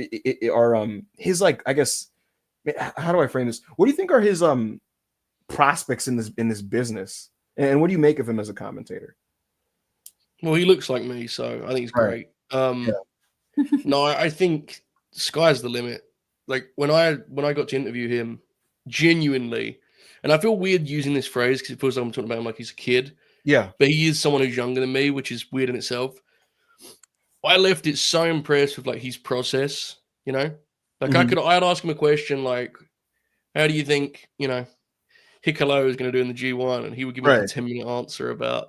his, like, I guess, how do I frame this? What do you think are his prospects in this business? And what do you make of him as a commentator? Well, he looks like me, so I think he's great. No, I think sky's the limit. Like when I got to interview him, genuinely, and I feel weird using this phrase because it feels like I'm talking about him like he's a kid. Yeah. But he is someone who's younger than me, which is weird in itself. I left it so impressed with like his process, Like I'd ask him a question like, how do you think, Hikuleo is going to do in the G1? And he would give me like a 10-minute answer about,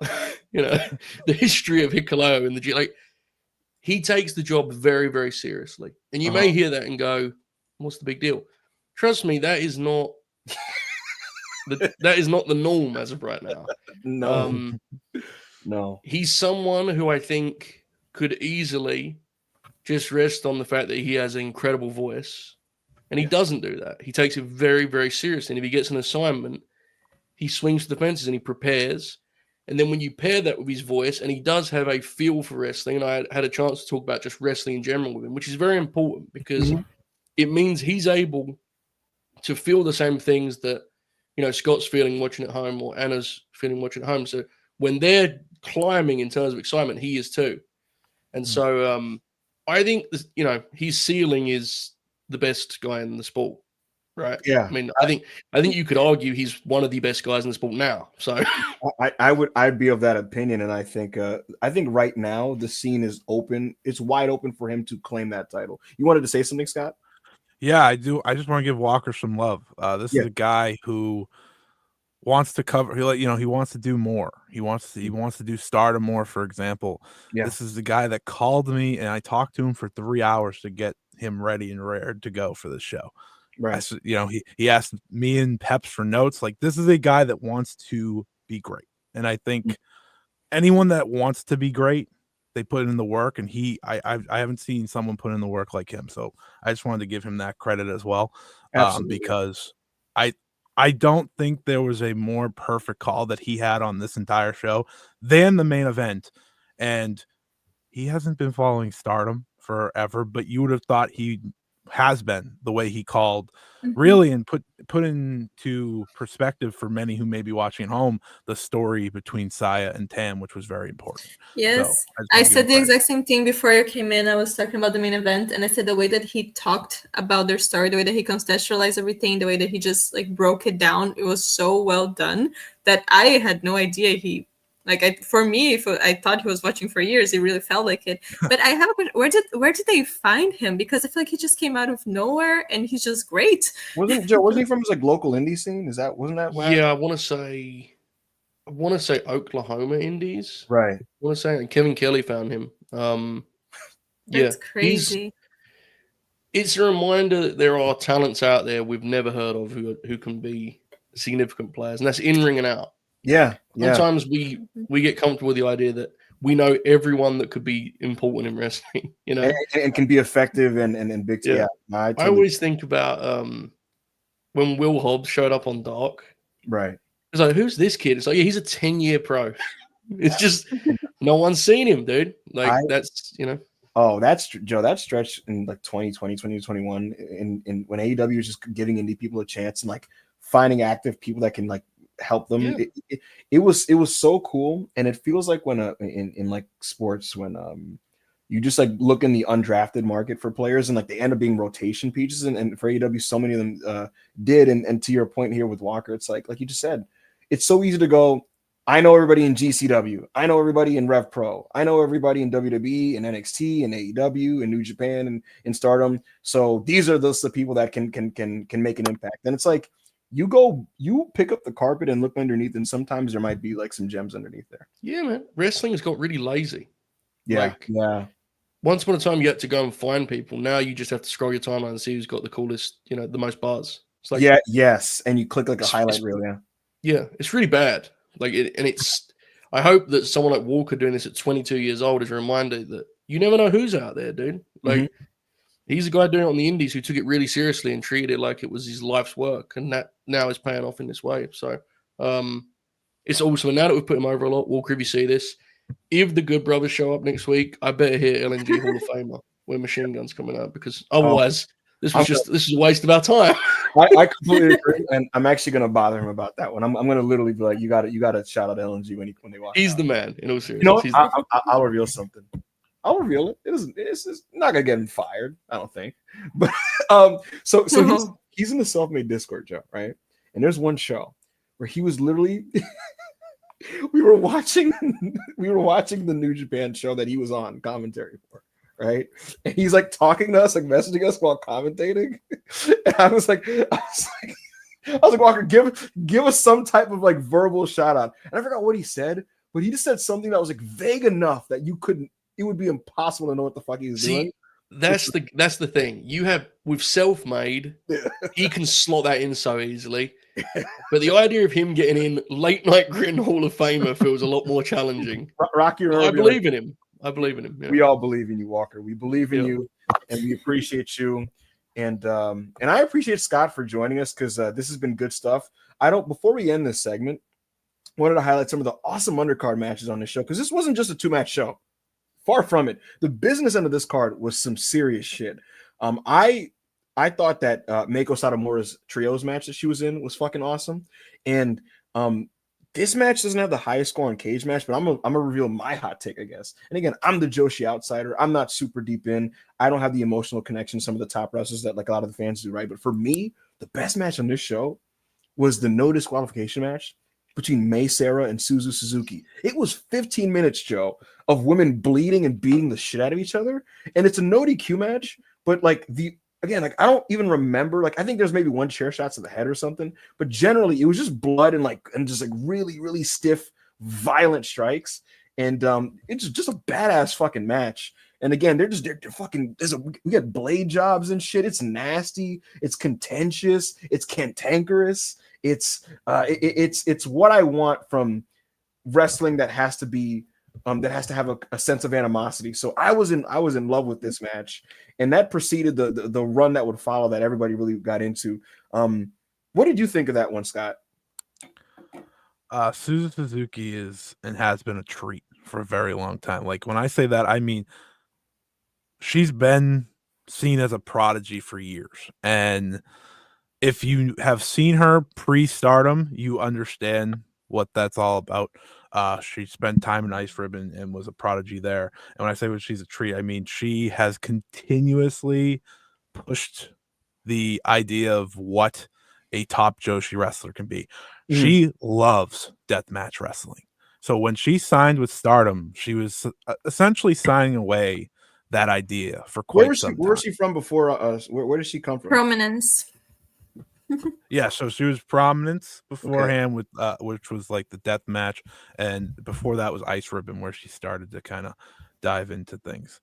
the history of Hikuleo in the G. Like, he takes the job very, very seriously. And you may hear that and go, what's the big deal? Trust me, that is not the norm as of right now. No. No. He's someone who I think could easily just rest on the fact that he has an incredible voice. And he doesn't do that. He takes it very, very seriously. And if he gets an assignment, he swings for the fences and he prepares. And then when you pair that with his voice, and he does have a feel for wrestling, and I had a chance to talk about just wrestling in general with him, which is very important because it means he's able to feel the same things that, Scott's feeling watching at home or Anna's feeling watching at home. So when they're climbing in terms of excitement, he is too. And so I think, his ceiling is the best guy in the sport, right? Yeah. I mean, I think you could argue he's one of the best guys in the sport now. So I'd be of that opinion, and I think right now the scene is open. It's wide open for him to claim that title. You wanted to say something, Scott? Yeah, I do. I just want to give Walker some love. This is a guy who wants to cover. He wants to do more. He wants to do Stardom more, for example. Yeah. This is the guy that called me, and I talked to him for 3 hours to get him ready and rared to go for the show. Right. He asked me and Peps for notes. Like, this is a guy that wants to be great, and I think anyone that wants to be great, they put in the work, and I haven't seen someone put in the work like him. So I just wanted to give him that credit as well. Absolutely. Because I don't think there was a more perfect call that he had on this entire show than the main event. And he hasn't been following Stardom forever, but you would have thought he has been, the way he called really, and put into perspective for many who may be watching at home, the story between Saya and Tam, which was very important. Yes. So I said the exact same thing before you came in. I was talking about the main event, and I said the way that he talked about their story, the way that he contextualized everything, the way that he just like broke it down, it was so well done that I had no idea for me, if I thought he was watching for years, it really felt like it. But I have a question: where did they find him? Because I feel like he just came out of nowhere, and he's just great. Wasn't he from his local indie scene? Wasn't that? Yeah, I want to say Oklahoma Indies. Right. I want to say Kevin Kelly found him. That's crazy. It's a reminder that there are talents out there we've never heard of who can be significant players, and that's in ring and out. Yeah. Sometimes we get comfortable with the idea that we know everyone that could be important in wrestling, and can be effective and big. Yeah. I always think about when Will Hobbs showed up on Dark. Right. It's like, who's this kid? It's like, yeah, he's a 10-year pro. It's just no one's seen him, dude. That's. Oh, that's Joe. That stretch in 2020, 2021, in when AEW was just giving indie people a chance and finding active people that can help them. Yeah. It was so cool, and it feels like when in sports when you just look in the undrafted market for players and they end up being rotation pieces, and for AEW so many of them did, and to your point here with Walker, it's like you just said, it's so easy to go, I know everybody in GCW, I know everybody in Rev Pro, I know everybody in WWE and NXT and AEW and New Japan and in Stardom, so these are the people that can make an impact. And it's like you pick up the carpet and look underneath, and sometimes there might be some gems underneath there. Yeah, man. Wrestling has got really lazy. Yeah. Once upon a time, you had to go and find people. Now you just have to scroll your timeline and see who's got the coolest, the most buzz. It's yes. And you click a highlight reel. Yeah. Yeah. It's really bad. I hope that someone like Walker doing this at 22 years old is a reminder that you never know who's out there, dude. He's a guy doing it on the indies who took it really seriously and treated it like it was his life's work, and that now is paying off in this way. So it's awesome. And now that we've put him over a lot, Walker, if you see this, if the Good Brothers show up next week, I better hear LNG Hall of Famer where Machine Gun's coming out, because otherwise this is a waste of our time. I completely agree, and I'm actually going to bother him about that one. I'm going to literally be like, you got to shout out LNG when they walk. He's out. the man. In all seriousness, I'll reveal something. I'll reveal it. It's not gonna get him fired, I don't think. But so he's in the Self-Made Discord, Joe, right? And there's one show where he was literally we were watching the New Japan show that he was on commentary for, right? And he's like talking to us, like messaging us while commentating. And I was like, Walker, give us some type of like verbal shout out. And I forgot what he said, but he just said something that was like vague enough that it would be impossible to know what the fuck he was doing. That's the thing. You have with self-made, he can slot that in so easily. But the idea of him getting in late night grin Hall of Famer feels a lot more challenging. Rocky, I believe in him. I believe in him. Yeah. We all believe in you, Walker. We believe in you, and we appreciate you. And I appreciate Scott for joining us because this has been good stuff. Before we end this segment, I wanted to highlight some of the awesome undercard matches on this show because this wasn't just a 2-match show. Far from it. The business end of this card was some serious shit. I thought that Meiko Satomura's trios match that she was in was fucking awesome. And this match doesn't have the highest score on Cage Match, but I'm gonna reveal my hot take, I guess. And again, I'm the Joshi outsider. I'm not super deep in. I don't have the emotional connection some of the top wrestlers that like a lot of the fans do, right? But for me, the best match on this show was the no disqualification match between Mei Sarah and Suzu Suzuki. It was 15 minutes, Joe, of women bleeding and beating the shit out of each other. And it's a no DQ match, but like I don't even remember. Like, I think there's maybe one chair shots to the head or something, but generally it was just blood and just like really, really stiff, violent strikes. And it's just a badass fucking match. And again, they're fucking. We got blade jobs and shit. It's nasty. It's contentious. It's cantankerous. It's what I want from wrestling that has to be that has to have a sense of animosity. So I was in love with this match, and that preceded the run that would follow that everybody really got into. What did you think of that one, Scott? Suzu Suzuki is and has been a treat for a very long time. Like when I say that, I mean she's been seen as a prodigy for years, and if you have seen her pre-Stardom, you understand what that's all about. She spent time in Ice Ribbon and was a prodigy there. And when I say she's a treat, I mean she has continuously pushed the idea of what a top Joshi wrestler can be. Mm-hmm. She loves deathmatch wrestling. So when she signed with Stardom, she was essentially signing away that idea for quite some time. Where was she from before us? Where did she come from? Prominence. Yeah, so she was Prominence beforehand with which was like the death match, and before that was Ice Ribbon, where she started to kind of dive into things.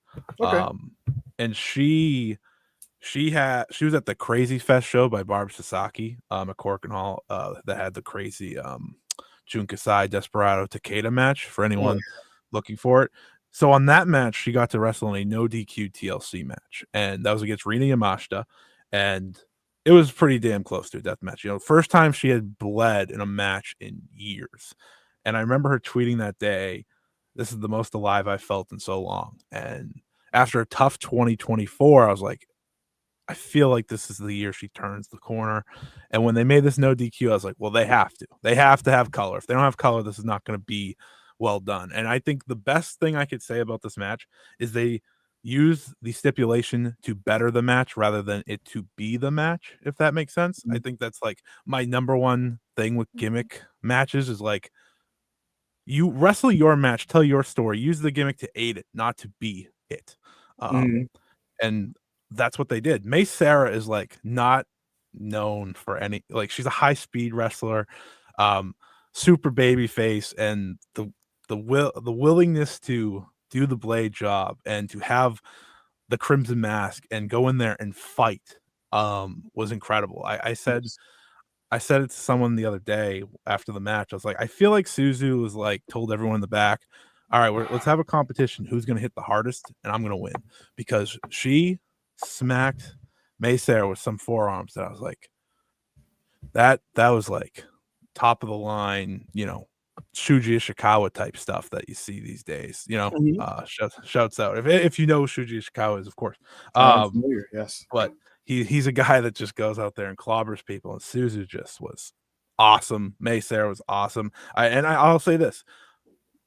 And she was at the Crazy Fest show by Barb Sasaki at Cork and Hall that had the crazy Jun Kasai Desperado Takeda match for anyone looking for it. So on that match, she got to wrestle in a no DQ TLC match, and that was against Rina Yamashita, and it was pretty damn close to a death match. You know, first time she had bled in a match in years. And I remember her tweeting that day, "This is the most alive I've felt in so long." And after a tough 2024, I was like, I feel like this is the year she turns the corner. And when they made this no DQ, I was like, well, they have to have color. If they don't have color, this is not going to be well done. And I think the best thing I could say about this match is they use the stipulation to better the match rather than it to be the match, if that makes sense. I think that's like my number one thing with gimmick matches is like, you wrestle your match, tell your story, use the gimmick to aid it, not to be it. And that's what they did. Mei Sarah is like not known for any, like she's a high speed wrestler, super baby face, and the willingness to do the blade job and to have the Crimson Mask and go in there and fight was incredible. I said it to someone the other day after the match. I was like, I feel like Suzu was like told everyone in the back, all right, let's have a competition. Who's going to hit the hardest? And I'm going to win, because she smacked Mei Sarah with some forearms that I was like, that was like top of the line, you know, Shuji Ishikawa type stuff that you see these days, you know. Shouts out if you know who Shuji Ishikawa is, of course. Familiar, yes, but he's a guy that just goes out there and clobbers people, and Suzu just was awesome. Mei Sarah was awesome. I'll say this: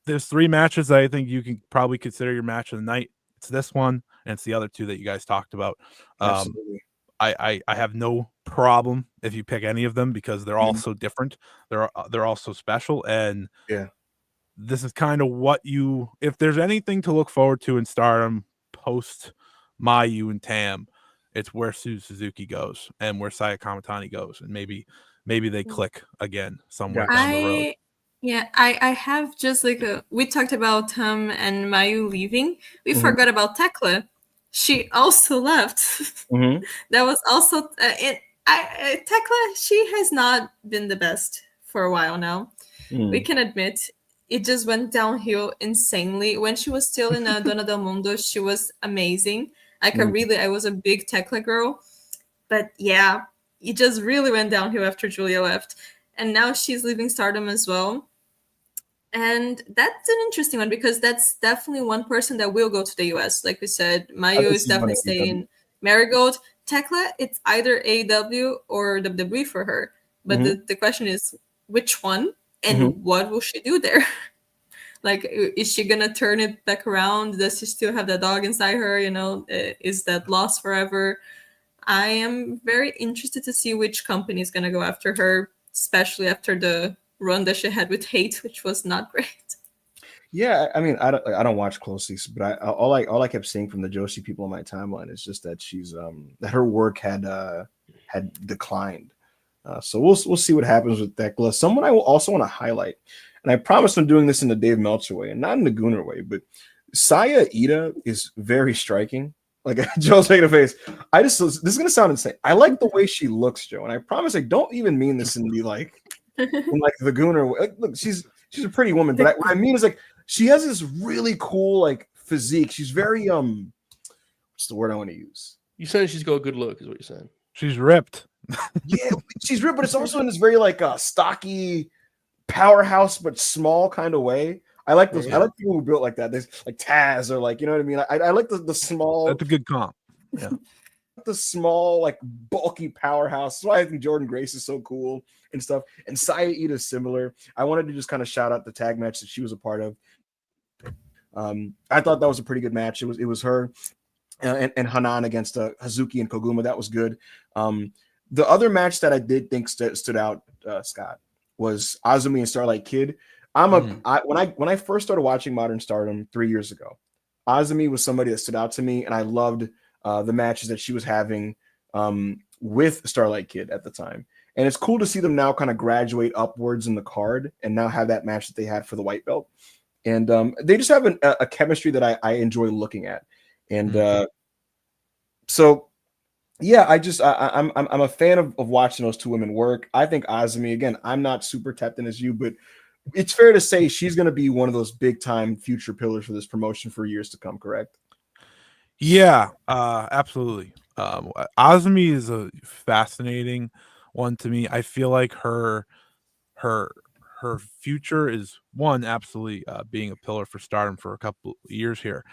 there's 3 matches that I think you can probably consider your match of the night. It's this one, and it's the other 2 that you guys talked about. Absolutely. I have no problem if you pick any of them, because they're all so different. They're all so special, and this is kind of what if there's anything to look forward to in Stardom post Mayu and Tam, it's where Suzuki goes and where Saya Kamatani goes, and maybe they click again somewhere down the road. I have just like we talked about Tam and Mayu leaving. We forgot about Tekla. She also left. That was also Tekla. She has not been the best for a while now. We can admit it just went downhill insanely. When she was still in Dona del Mundo, she was amazing. I was a big Tekla girl, but yeah, it just really went downhill after Julia left, and now she's leaving Stardom as well. And that's an interesting one because that's definitely one person that will go to the US. Like we said, Mayu is definitely staying Marigold. Tekla, it's either AEW or WWE for her. But the question is, which one? And what will she do there? Like, is she going to turn it back around? Does she still have that dog inside her? You know, is that lost forever? I am very interested to see which company is going to go after her, especially after the run that she had with Hate, which was not great. Yeah, I mean, I don't watch closely, but all I kept seeing from the Joshi people on my timeline is just that she's that her work had declined. So we'll see what happens with Tekla. Someone I will also want to highlight, and I promise I'm doing this in the Dave Meltzer way and not in the Gooner way, but Saya Ida is very striking. Like Joe's making a face. This is gonna sound insane. I like the way she looks, Joe, and I promise I don't even mean this in the like the Gooner way. Like, look, she's a pretty woman, but what I mean is like she has this really cool like physique. She's very what's the word I want to use? You saying she's got a good look, is what you're saying? She's ripped. Yeah, she's ripped, but it's also in this very like stocky powerhouse but small kind of way. I like those. I like people who built like that. There's like Taz or like, you know what I mean? I like the small. That's a good comp. Yeah. The small, like bulky powerhouse. That's why I think Jordan Grace is so cool and stuff. And Saya Ida is similar. I wanted to just kind of shout out the tag match that she was a part of. I thought that was a pretty good match. It was her and Hanan against Hazuki and Koguma. That was good. The other match that I did think stood out, Scott, was Azumi and Starlight Kid. When I first started watching Modern Stardom 3 years ago, Azumi was somebody that stood out to me, and I loved the matches that she was having with Starlight Kid at the time. And it's cool to see them now kind of graduate upwards in the card and now have that match that they had for the white belt. And they just have a chemistry that I enjoy looking at. And so, yeah, I'm a fan of watching those two women work. I think Azumi, again, I'm not super tapped in as you, but it's fair to say she's going to be one of those big time future pillars for this promotion for years to come, correct? Yeah, absolutely. Azumi is a fascinating one to me. I feel like her future is one, absolutely being a pillar for Stardom for a couple years here,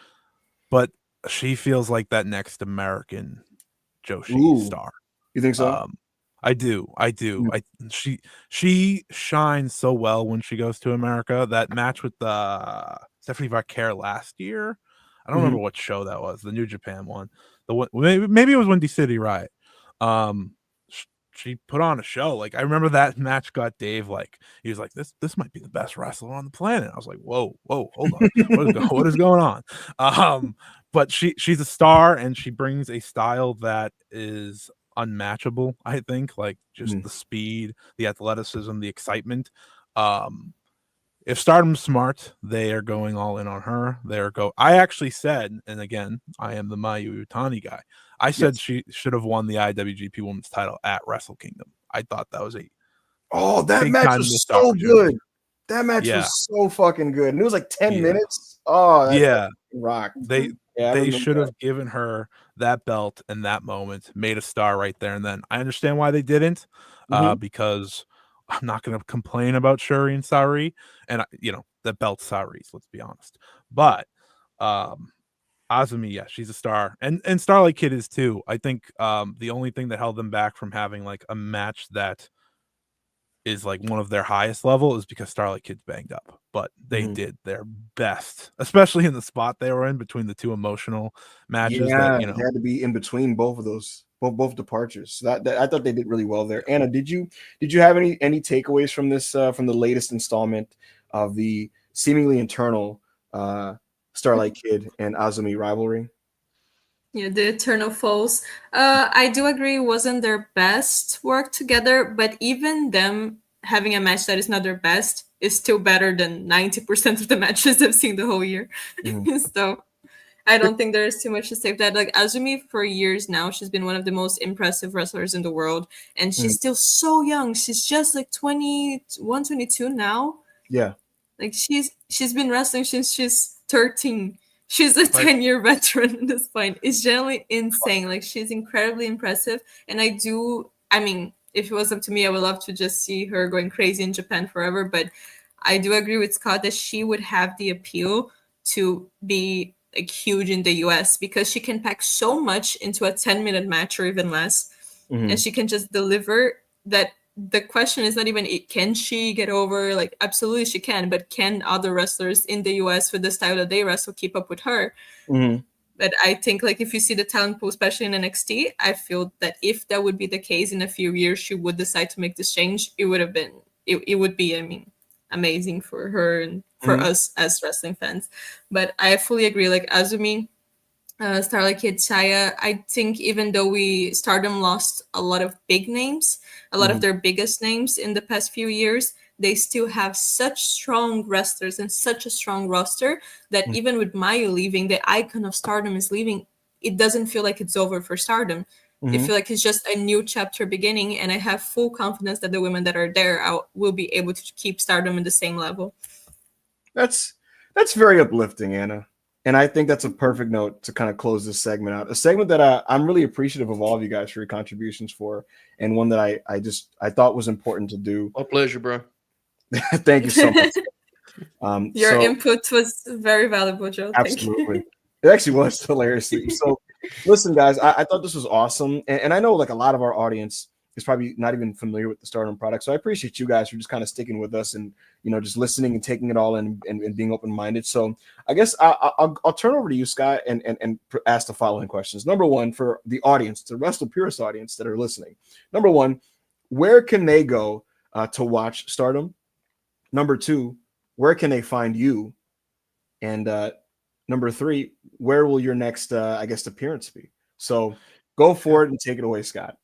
but she feels like that next American Joshi star. You think so? I do. She shines so well when she goes to America. That match with Stephanie Vaquer last year, I don't remember what show that was, the New Japan one. The one maybe it was Windy City Riot. She put on a show. Like I remember that match got Dave like he was like this might be the best wrestler on the planet. I was like whoa hold on, what is going on? But she's a star and she brings a style that is unmatchable. I think like just the speed, the athleticism, the excitement. If Stardom's smart, they are going all in on her. I actually said, and again, I am the Mayu Iwatani guy. I said she should have won the IWGP Women's title at Wrestle Kingdom. I thought that was that match was so good. That match was so fucking good, and it was like 10 minutes. Oh, that rocked. They should have given her that belt in that moment, made a star right there and then. I understand why they didn't, because I'm not going to complain about Shuri and Saori, and the belt Saori's, let's be honest. But Azumi, yeah, she's a star, and Starlight Kid is too. I think the only thing that held them back from having like a match that is like one of their highest level is because Starlight Kid's banged up, but they did their best, especially in the spot they were in between the two emotional matches. Yeah, they had to be in between both of those. Both departures. So that I thought they did really well there. Anna, did you have any takeaways from this from the latest installment of the seemingly internal Starlight Kid and Azumi rivalry? Yeah, the Eternal Foes. I do agree it wasn't their best work together, but even them having a match that is not their best is still better than 90% of the matches I've seen the whole year. So I don't think there's too much to say of that. Like Azumi for years now, she's been one of the most impressive wrestlers in the world, and she's still so young. She's just like 21, 22 now. Yeah. Like she's been wrestling since she's 13. She's a 10-year veteran at this point. It's generally insane. Like she's incredibly impressive. And I mean, if it was up to me, I would love to just see her going crazy in Japan forever. But I do agree with Scott that she would have the appeal to be like huge in the US because she can pack so much into a 10-minute match or even less. And she can just deliver that. The question is not even can she get over, like absolutely she can, but can other wrestlers in the US with the style that they wrestle keep up with her? But I think like if you see the talent pool, especially in NXT, I feel that if that would be the case in a few years, she would decide to make this change. It would be, I mean, amazing for her and for us as wrestling fans. But I fully agree, like Azumi, Starlight Kid, Chaya, I think even though Stardom lost a lot of big names, a lot of their biggest names in the past few years, they still have such strong wrestlers and such a strong roster that even with Mayu leaving, the icon of Stardom is leaving, it doesn't feel like it's over for Stardom. I feel like it's just a new chapter beginning, and I have full confidence that the women that are there will be able to keep Stardom in the same level. That's very uplifting, Anna. And I think that's a perfect note to kind of close this segment out. A segment that I'm really appreciative of all of you guys for your contributions for, and one that I thought was important to do. My pleasure, bro. Thank you so much. Your input was very valuable, Joe. Absolutely. It actually was hilariously. So listen, guys, I thought this was awesome. And I know like a lot of our audience is probably not even familiar with the Stardom product. So I appreciate you guys for just kind of sticking with us and, you know, just listening and taking it all in and being open-minded. So I guess I'll turn over to you, Scott, and ask the following questions. Number one, for the audience, the WrestlePurists audience that are listening. Number one, where can they go to watch Stardom? Number two, where can they find you? And number three, where will your next, I guess, appearance be? So go for it and take it away, Scott.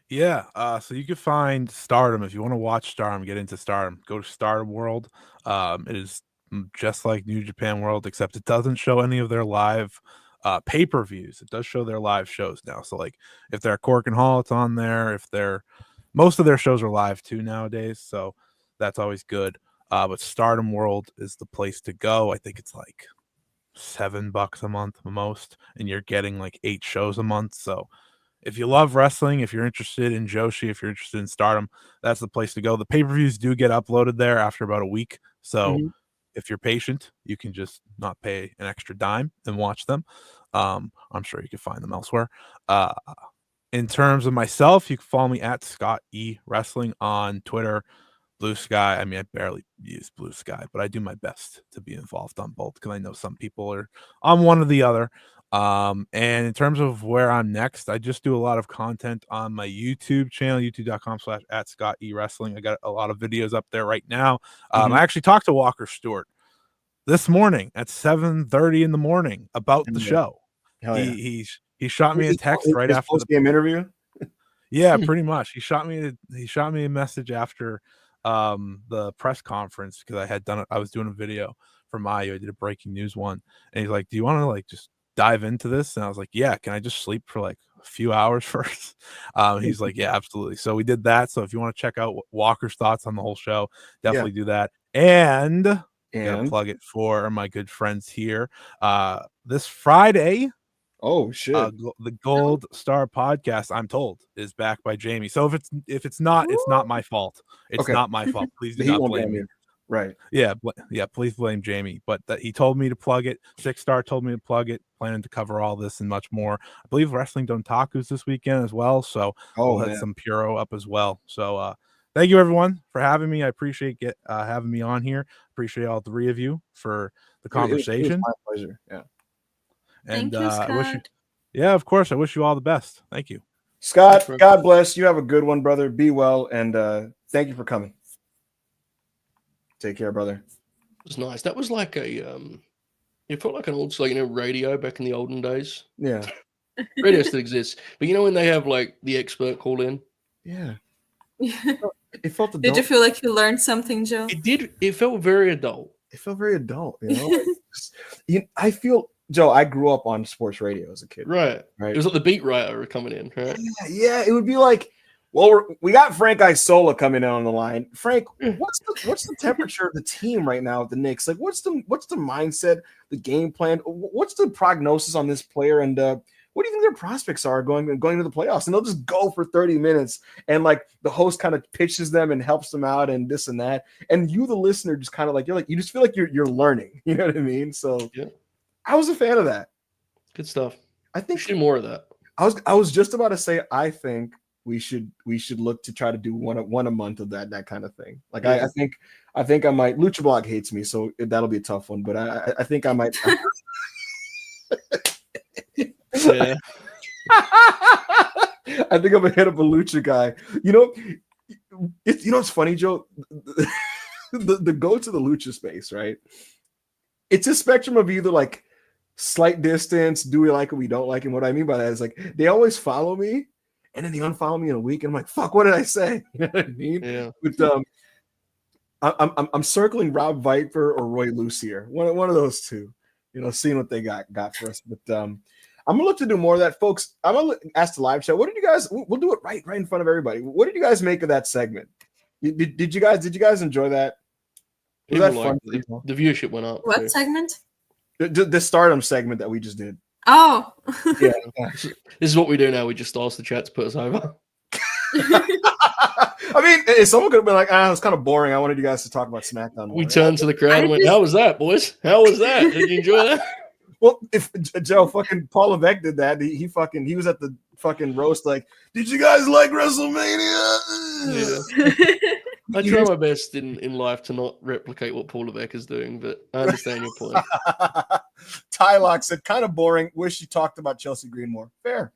Yeah, so you can find Stardom if you want to watch Stardom, get into Stardom. Go to Stardom World. It is just like New Japan World, except it doesn't show any of their live pay-per-views. It does show their live shows now. So like if they're at Cork and Hall, it's on there. If most of their shows are live too nowadays, so that's always good. But Stardom World is the place to go. I think it's like $7 a month most, and you're getting like 8 shows a month. So if you love wrestling, if you're interested in Joshi, if you're interested in Stardom, that's the place to go. The pay-per-views do get uploaded there after about a week. So if you're patient, you can just not pay an extra dime and watch them. I'm sure you can find them elsewhere. In terms of myself, you can follow me at Scott E Wrestling on Twitter, Blue Sky. I mean, I barely use Blue Sky, but I do my best to be involved on both because I know some people are on one or the other. And in terms of where I'm next, I just do a lot of content on my YouTube channel, youtube.com/@ScottEWrestling. I got a lot of videos up there right now. I actually talked to Walker Stewart this morning at 7:30 in the morning about the show. He shot me a text right after the game interview. Yeah, pretty much. He shot me a message after the press conference because I was doing a video for Mayu. I did a breaking news one, and he's like, "Do you want to like just dive into this?" And I was like, "Yeah, can I just sleep for like a few hours first?" He's like, "Yeah, absolutely." So we did that. So if you want to check out Walker's thoughts on the whole show, definitely do that. And gotta plug it for my good friends here. This Friday. Oh shit! The Gold Star Podcast, I'm told, is backed by Jamie. So if it's not, it's not my fault. It's not my fault. Please do not blame me. Right? Yeah, please blame Jamie. But he told me to plug it. 6 Star told me to plug it. Planning to cover all this and much more. I believe Wrestling Dontaku's this weekend as well. So we'll have some Puro up as well. So thank you everyone for having me. I appreciate having me on here. Appreciate all 3 of you for the conversation. It was my pleasure. Yeah. And thank you, Scott. of course. I wish you all the best. Thank you, Scott. God bless you. Have a good one, brother. Be well, and thank you for coming. Take care, brother. It was nice. That was like it felt like an old, radio back in the olden days. Yeah. Radio still exists, but you know when they have like the expert call in? Yeah. It felt adult. Did you feel like you learned something, Joe? It did. It felt very adult. It felt very adult, you know. I feel, Joe, I grew up on sports radio as a kid. Right. It was like the beat writer coming in, right? Yeah. It would be like, well, we got Frank Isola coming in on the line. Frank, what's the temperature of the team right now at the Knicks? Like, what's the mindset, the game plan? What's the prognosis on this player? And what do you think their prospects are going to the playoffs? And they'll just go for 30 minutes, and like the host kind of pitches them and helps them out and this and that. And you, the listener, just kind of like you just feel like you're learning. You know what I mean? So yeah, I was a fan of that. Good stuff. I think we should do more of that. I was just about to say, I think we should look to try to do one a month of that kind of thing. Like I think I might. Lucha Blog hates me, so that'll be a tough one. But I think I might. Yeah. I think I'm gonna hit up a lucha guy. You know, it's funny, Joe. The go to the lucha space, right? It's a spectrum of either like slight distance, do we like it, we don't like it. What I mean by that is like they always follow me, and then they unfollow me in a week, and I'm like, fuck, what did I say? You know what I mean? Yeah. But I'm circling Rob Viper or Roy Lucier, one of those two. You know, seeing what they got for us. But I'm gonna look to do more of that, folks. I'm gonna ask the live chat. What did you guys? We'll do it right in front of everybody. What did you guys make of that segment? Did you guys enjoy that? Was that fun? The viewership went up. What segment? The Stardom segment that we just did. Oh, yeah. This is what we do now. We just ask the chat to put us over. I mean, someone could have been like, it's kind of boring. I wanted you guys to talk about SmackDown more. We turned to the crowd and went, how was that, boys? How was that? Did you enjoy that? Well, if Joe fucking Paul Levesque did that, he was at the fucking roast like, did you guys like WrestleMania? Yeah. I try my best in life to not replicate what Paul Levesque is doing, but I understand your point. Tylock said, kind of boring. Wish you talked about Chelsea Green more. Fair.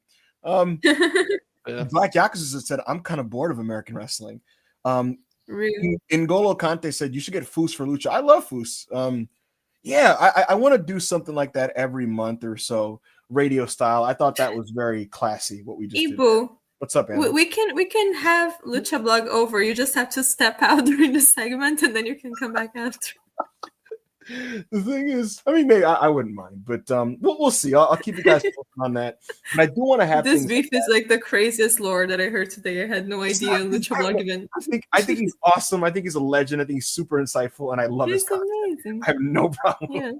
Yeah. Black Yakuza said, I'm kind of bored of American wrestling. Really? N'Golo Kante said, you should get Foos for Lucha. I love Foos. Yeah, I want to do something like that every month or so, radio style. I thought that was very classy, what we just Ibu. did. What's up, Anna? We can have Lucha Blog over. You just have to step out during the segment, and then you can come back after. The thing is, I mean, maybe I wouldn't mind, but we'll see. I'll keep you guys on that. But I do want to have this beef is like the craziest lore that I heard today. I had no idea on Lucha Blog event. I think he's awesome. I think he's a legend. I think he's super insightful, and I love his content. Amazing. I have no problem. Yeah.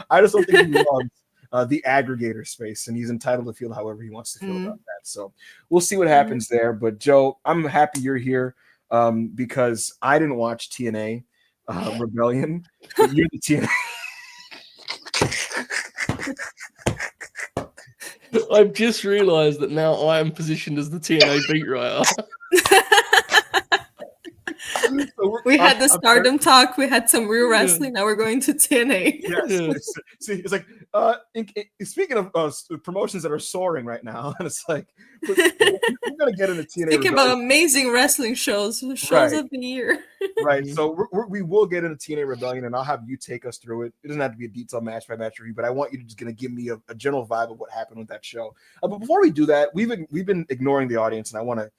I just don't think he loves the aggregator space, and he's entitled to feel however he wants to feel about that. So we'll see what happens there. But Joe, I'm happy you're here because I didn't watch TNA Rebellion, but you're the TNA. I've just realized that now I am positioned as the TNA beat writer. We had the Stardom talk. We had some real wrestling. Now we're going to TNA. Yes. See, it's like speaking of promotions that are soaring right now, and it's like we're gonna get into TNA. Speaking about amazing wrestling shows of the year. Right. So we will get into TNA Rebellion, and I'll have you take us through it. It doesn't have to be a detailed match by match review, but I want you to just gonna give me a general vibe of what happened with that show. But before we do that, we've been ignoring the audience, and I want to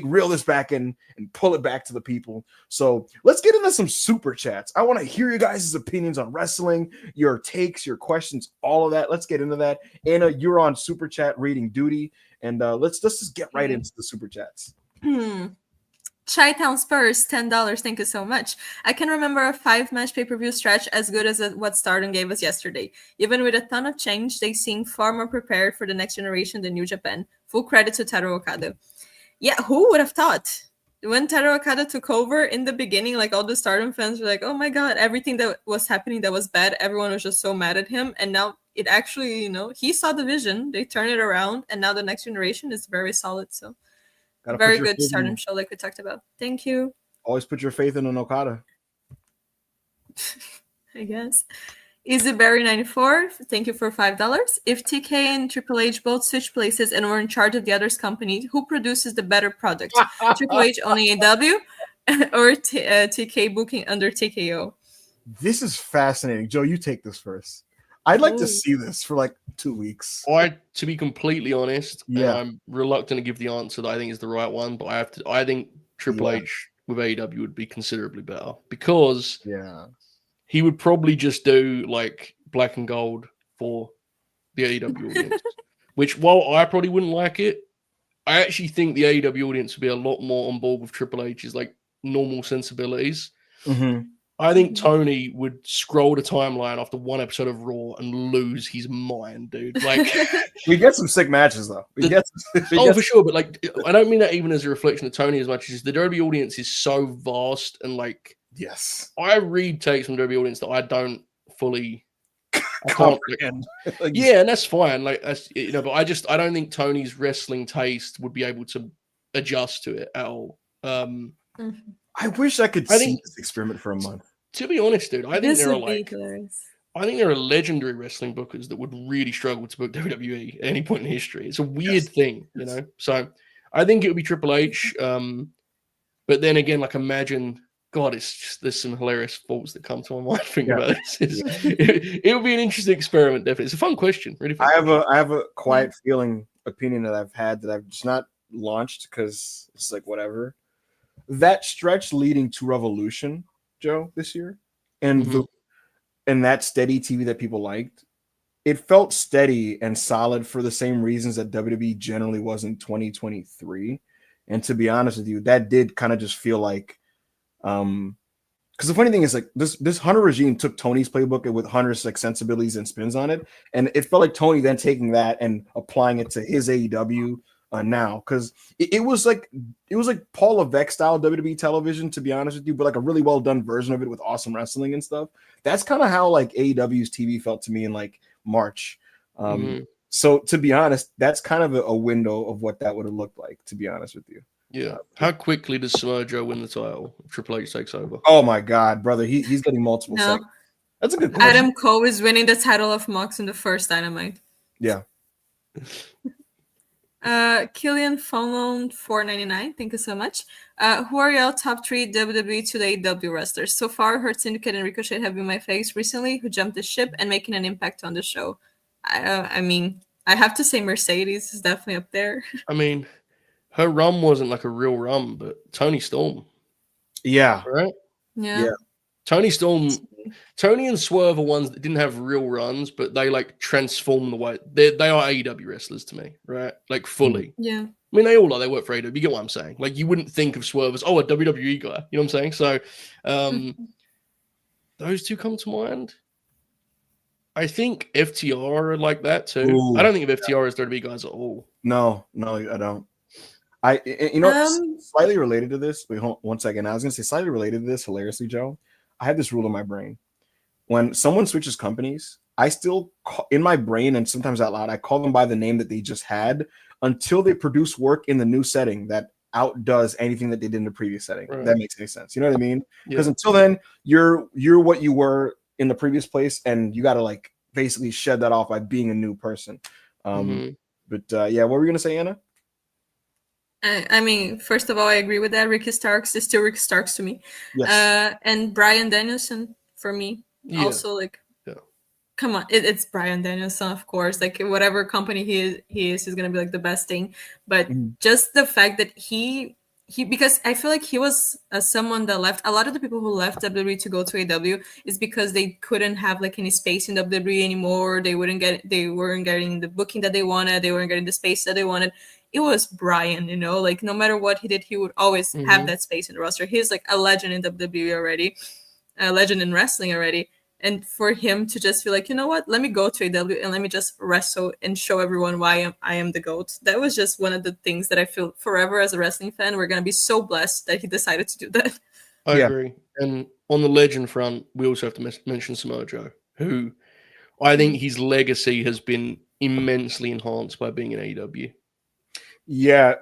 reel this back in and pull it back to the people. So let's get into some super chats. I want to hear you guys' opinions on wrestling, your takes, your questions, all of that. Let's get into that. Anna, you're on super chat reading duty, and let's just get right into the super chats. Chi-Town Spurs, $10. Thank you so much. I can remember a 5-match pay-per-view stretch as good as what Stardom gave us yesterday. Even with a ton of change, they seem far more prepared for the next generation than New Japan. Full credit to Taro Okada. Yeah, who would have thought? When Taro Okada took over in the beginning, like all the Stardom fans were like, oh my God, everything that was happening that was bad, everyone was just so mad at him. And now it actually, he saw the vision, they turned it around, and now the next generation is very solid. So very good Stardom show like we talked about. Thank you. Always put your faith in an Okada. I guess. EasyBerry94, thank you for $5. If TK and Triple H both switch places and were in charge of the other's company, who produces the better product? Triple H owning AEW or TK booking under TKO? This is fascinating. Joe, you take this first. I'd like to see this for like 2 weeks. To be completely honest, and I'm reluctant to give the answer that I think is the right one, but I think Triple H with AEW would be considerably better because he would probably just do like black and gold for the AEW audience, which while I probably wouldn't like it, I actually think the AEW audience would be a lot more on board with Triple H's like normal sensibilities. Mm-hmm. I think Tony would scroll the timeline after one episode of Raw and lose his mind, dude. Like, we get some sick matches though. For sure. But like, I don't mean that even as a reflection of Tony as much as the WWE audience is so vast and like, I read takes from the WWE audience that I don't fully comprehend. Yeah, and that's fine. Like, that's but I don't think Tony's wrestling taste would be able to adjust to it at all. I wish I could see this experiment for a month. To be honest, dude, I think there are legendary wrestling bookers that would really struggle to book WWE at any point in history. It's a weird thing, you know. So I think it would be Triple H. But then again, like imagine, God, it's just there's some hilarious thoughts that come to my mind thinking about this. It would be an interesting experiment, definitely. It's a fun question, really. I have a quiet opinion that I've had that I've just not launched because it's like whatever. That stretch leading to Revolution, Joe, this year, and and that steady TV that people liked, it felt steady and solid for the same reasons that WWE generally was in 2023. And to be honest with you, that did kind of just feel like, because the funny thing is like this Hunter regime took Tony's playbook with Hunter's like sensibilities and spins on it, and it felt like Tony then taking that and applying it to his AEW. Now, because it was like Paul Levesque style WWE television, to be honest with you, but like a really well done version of it with awesome wrestling and stuff. That's kind of how like AEW's TV felt to me in like March. So to be honest, that's kind of a window of what that would have looked like, to be honest with you. Yeah. How quickly does Samoa Joe win the title if Triple H takes over? Oh my God, brother, he's getting multiple. No. That's a good question. Adam Cole is winning the title of Mox in the first Dynamite. Yeah. Killian Fonlon 499, thank you so much. Who are your top 3 WWE to AEW wrestlers? So far, Hurt Syndicate and Ricochet have been my faves recently, who jumped the ship and making an impact on the show. I mean, I have to say Mercedes is definitely up there. I mean, her run wasn't like a real run, but Tony Storm. Yeah. Right? Yeah. Tony and Swerve are ones that didn't have real runs, but they like transform the way they are AEW wrestlers to me, right? Like fully. Yeah. I mean, they all are. They work for AEW. You get what I'm saying? Like you wouldn't think of Swerve as a WWE guy. You know what I'm saying? So, those two come to mind. I think FTR are like that too. Ooh, I don't think of FTR as WWE guys at all. No, I don't. Slightly related to this. Wait, hold on 1 second. I was gonna say slightly related to this. Hilariously, Joe, I had this rule in my brain. When someone switches companies, I still in my brain and sometimes out loud, I call them by the name that they just had until they produce work in the new setting that outdoes anything that they did in the previous setting. Right. If that makes any sense. You know what I mean? Because until then, you're what you were in the previous place, and you got to like basically shed that off by being a new person. But what were you gonna say, Anna? I mean, first of all, I agree with that. Ricky Starks is still Ricky Starks to me. Yes. And Bryan Danielson for me. Also, like, come on, it's Bryan Danielson, of course. Like, whatever company he is going to be like the best thing. But just the fact that he because I feel like he was someone that left. A lot of the people who left WWE to go to AEW is because they couldn't have like any space in WWE anymore. They weren't getting the booking that they wanted. They weren't getting the space that they wanted. It was Bryan, you know, like no matter what he did, he would always have that space in the roster. He's like a legend in WWE already, a legend in wrestling already. And for him to just feel like, you know what, let me go to AEW and let me just wrestle and show everyone why I am the GOAT. That was just one of the things that I feel forever as a wrestling fan. We're going to be so blessed that he decided to do that. I agree. And on the legend front, we also have to mention Samoa Joe, who I think his legacy has been immensely enhanced by being in AEW. Yeah,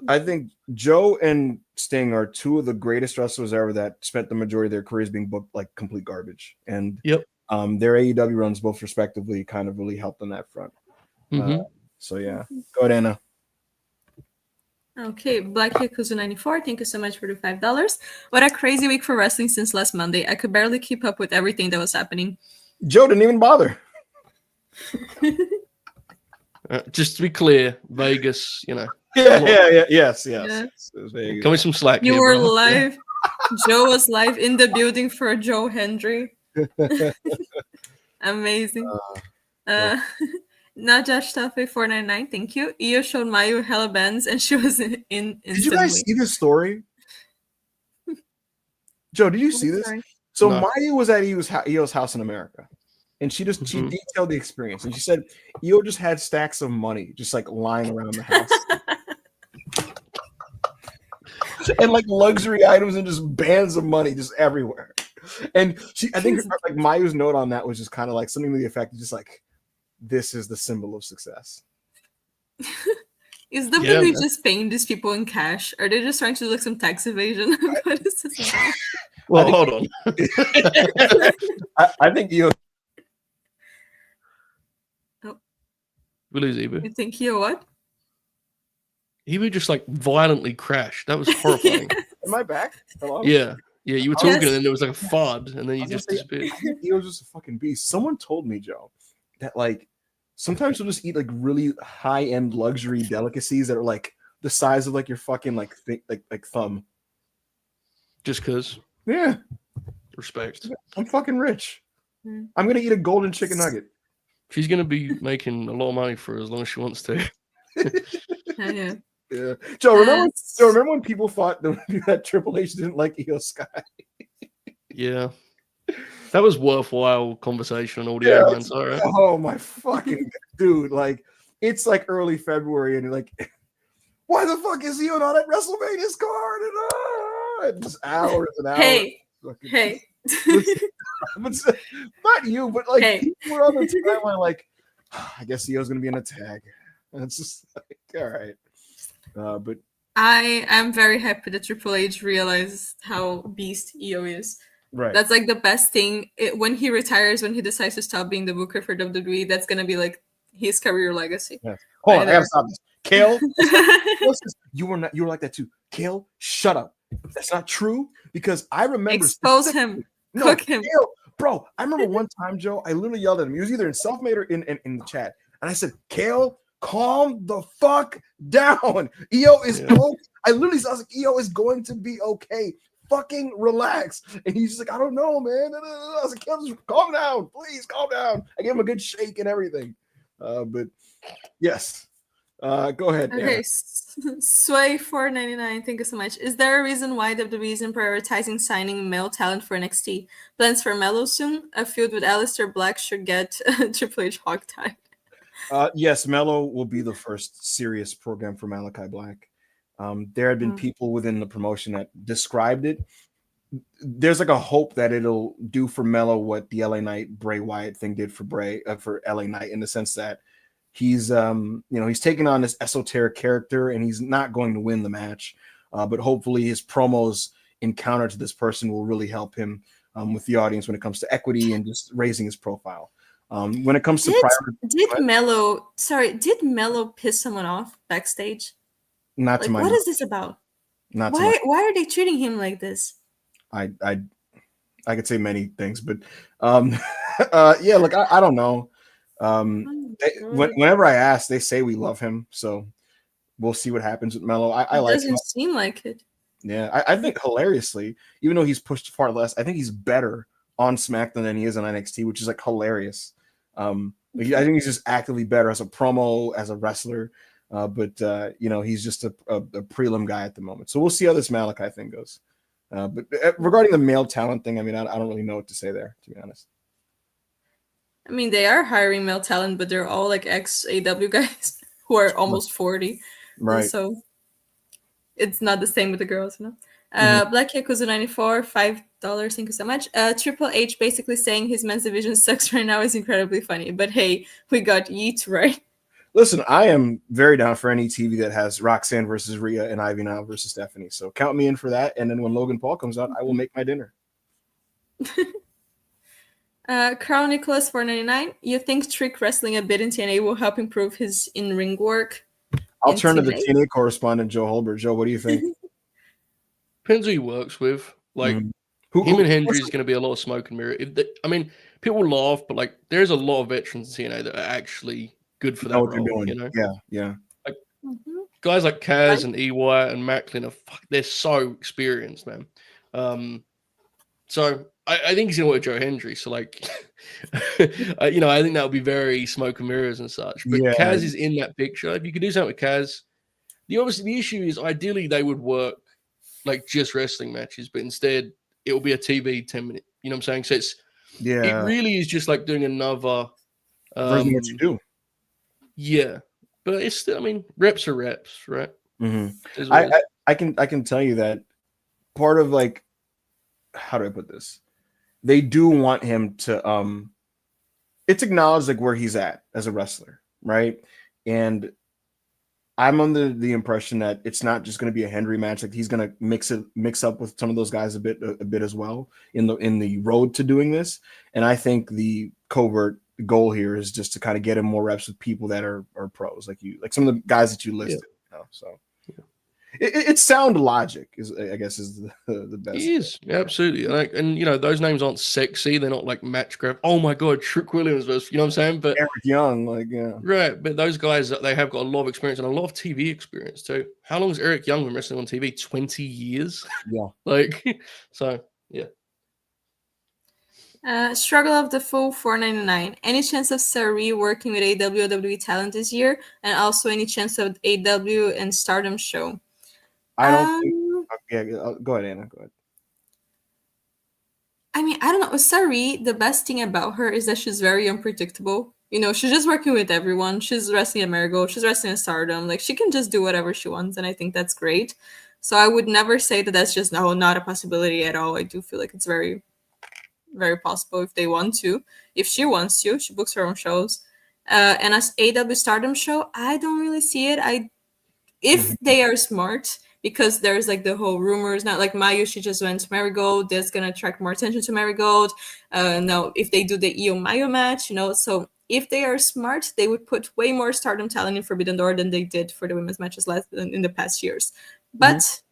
I think Joe and Sting are two of the greatest wrestlers ever that spent the majority of their careers being booked like complete garbage. And their AEW runs, both respectively, kind of really helped on that front. So yeah, go ahead, Anna. Okay, Black Yakuza 94, thank you so much for the $5. What a crazy week for wrestling since last Monday. I could barely keep up with everything that was happening. Joe didn't even bother. Just to be clear, Vegas, Yeah. Yes. Yeah. Vegas. Come with some slack. You here, were bro. live. Joe was live in the building for Joe Hendry. Amazing. Najash Tafe 499, thank you. Io showed Mayu hella bands and she was in instantly. Did you guys see this story? Joe, did you see this? Sorry. So No. Mayu was at Io's house in America, and she detailed the experience, and she said Io just had stacks of money just like lying around the house, and like luxury items and just bands of money just everywhere. And I think like Mayu's note on that was just kind of like something to the effect of just like, this is the symbol of success. Is WWE just paying these people in cash? Are they just trying to do like some tax evasion? What is this about? Well, hold on. I think Io. We lose Ibu. You think Io what? Ibu just like violently crashed. That was horrifying. Am I back? Hello? Yeah. You were talking, Yes. and then there was like a thud, and then you just disappeared. I think Io's just a fucking beast. Someone told me, Joe, that like sometimes you'll just eat like really high-end luxury delicacies that are like the size of like your fucking like like thumb. Just because. Yeah, Respect. I'm fucking rich. Hmm. I'm gonna eat a golden chicken nugget. She's going to be making a lot of money for as long as she wants to. Yeah. Yeah, Joe. Remember when people thought that Triple H didn't like Io Sky? Yeah. That was worthwhile conversation on audio. Yeah. Man. Sorry. Oh my fucking dude! Like it's like early February, and you're like, why the fuck is Io not at WrestleMania's card? And just hours and hours. Hey. Not you, but like Hey. people were on the timeline like, I guess Io's gonna be in a tag. And it's just like, all right. But I am very happy that Triple H realized how beast Io is. right. That's like the best thing. When he retires, when he decides to stop being the booker for WWE, that's gonna be like his career legacy. Yes. Hold on, Right I gotta there. stop this. Kale, you were like that too. Kale, shut up. That's not true because I remember Expose him. No, Cook him. Kale, bro. I remember one time, Joe. I literally yelled at him. He was either in self-made or in the chat, and I said, "Kale, calm the fuck down. Io is okay." I literally I was like, "Io is going to be okay. Fucking relax." And he's just like, "I don't know, man." I was like, "Kale, just calm down, please, calm down." I gave him a good shake and everything. But yes. Go ahead. Okay, Anna. Sway 499. Thank you so much. Is there a reason why WWE isn't prioritizing signing male talent for NXT? Plans for Melo soon? A feud with Aleister Black should get Triple H hogtied. Yes, Melo will be the first serious program for Malachi Black. There had been people within the promotion that described it. There's like a hope that it'll do for Melo what the LA Knight Bray Wyatt thing did for for LA Knight, in the sense that he's he's taking on this esoteric character and he's not going to win the match, but hopefully his promos encounter to this person will really help him with the audience when it comes to equity and just raising his profile. When it comes to did Melo piss someone off backstage? Not like, to my what is this about? Not why are they treating him like this? I could say many things, but yeah, look, I don't know. Whenever I ask, they say we love him, so we'll see what happens with Melo. I like him. Doesn't seem like it. Yeah, I think hilariously, even though he's pushed far less, I think he's better on SmackDown than he is on NXT, which is like hilarious. I think he's just actively better as a promo, as a wrestler. But he's just a prelim guy at the moment. So we'll see how this Malachi thing goes. But regarding the male talent thing, I mean, I don't really know what to say there, to be honest. I mean, they are hiring male talent, but they're all like ex-AW guys who are almost 40. Right. So it's not the same with the girls, you know? Black Yakuza 94, $5. Thank you so much. Triple H basically saying his men's division sucks right now is incredibly funny. But hey, we got Yeet, right? Listen, I am very down for any TV that has Roxanne versus Rhea and Ivy Nile versus Stephanie. So count me in for that. And then when Logan Paul comes out, I will make my dinner. Crown Nicholas 499. You think Trick wrestling a bit in TNA will help improve his in-ring work? I'll turn to the TNA correspondent, Joe Holbert. Joe, what do you think? Depends who he works with. Like, Him and Hendry is going to be a lot of smoke and mirror. I mean, people laugh, but like, there's a lot of veterans in TNA that are actually good for that role. You know, yeah. Like guys like Kaz and EY and Macklin are they're so experienced, man. So I think he's going to work Joe Hendry. So like, I think that would be very smoke and mirrors and such. But Kaz is in that picture. If you could do something with Kaz, the issue is ideally they would work like just wrestling matches, but instead it will be a TV 10-minute. You know what I'm saying? So it really is just like doing another version of what you do. Yeah, but it's still, I mean, reps are reps, right? Mm-hmm. I can tell you that part of like, how do I put this? They do want him to it's acknowledged like where he's at as a wrestler, right? And I'm under the impression that it's not just going to be a Hendry match. Like he's going to mix up with some of those guys a bit as well in the road to doing this. And I think the covert goal here is just to kind of get him more reps with people that are pros, like some of the guys that you listed. You know, so it's sound logic is, I guess, is the best. It is absolutely, and you know, those names aren't sexy. They're not like match grab. Oh my god, Trick Williams was, you know what I'm saying? But Eric Young, right. But those guys, they have got a lot of experience and a lot of TV experience too. How long has Eric Young been wrestling on TV? 20 years. Yeah. So yeah. Struggle of the Fool 499. Any chance of Sari working with WWE talent this year, and also any chance of AW and Stardom show? I don't think. Yeah, go ahead, Anna. Go ahead. I mean, I don't know. Sari, the best thing about her is that she's very unpredictable. You know, she's just working with everyone. She's wrestling at Marigold. She's wrestling at Stardom. Like, she can just do whatever she wants, and I think that's great. So I would never say that that's just not a possibility at all. I do feel like it's very, very possible if they want to. If she wants to, she books her own shows. And as AW Stardom show, I don't really see it. If they are smart, because there's like the whole rumors now, like Mayu, she just went to Marigold. That's gonna attract more attention to Marigold. Now, if they do the Io Mayu match, you know, so if they are smart, they would put way more Stardom talent in Forbidden Door than they did for the women's matches in the past years. But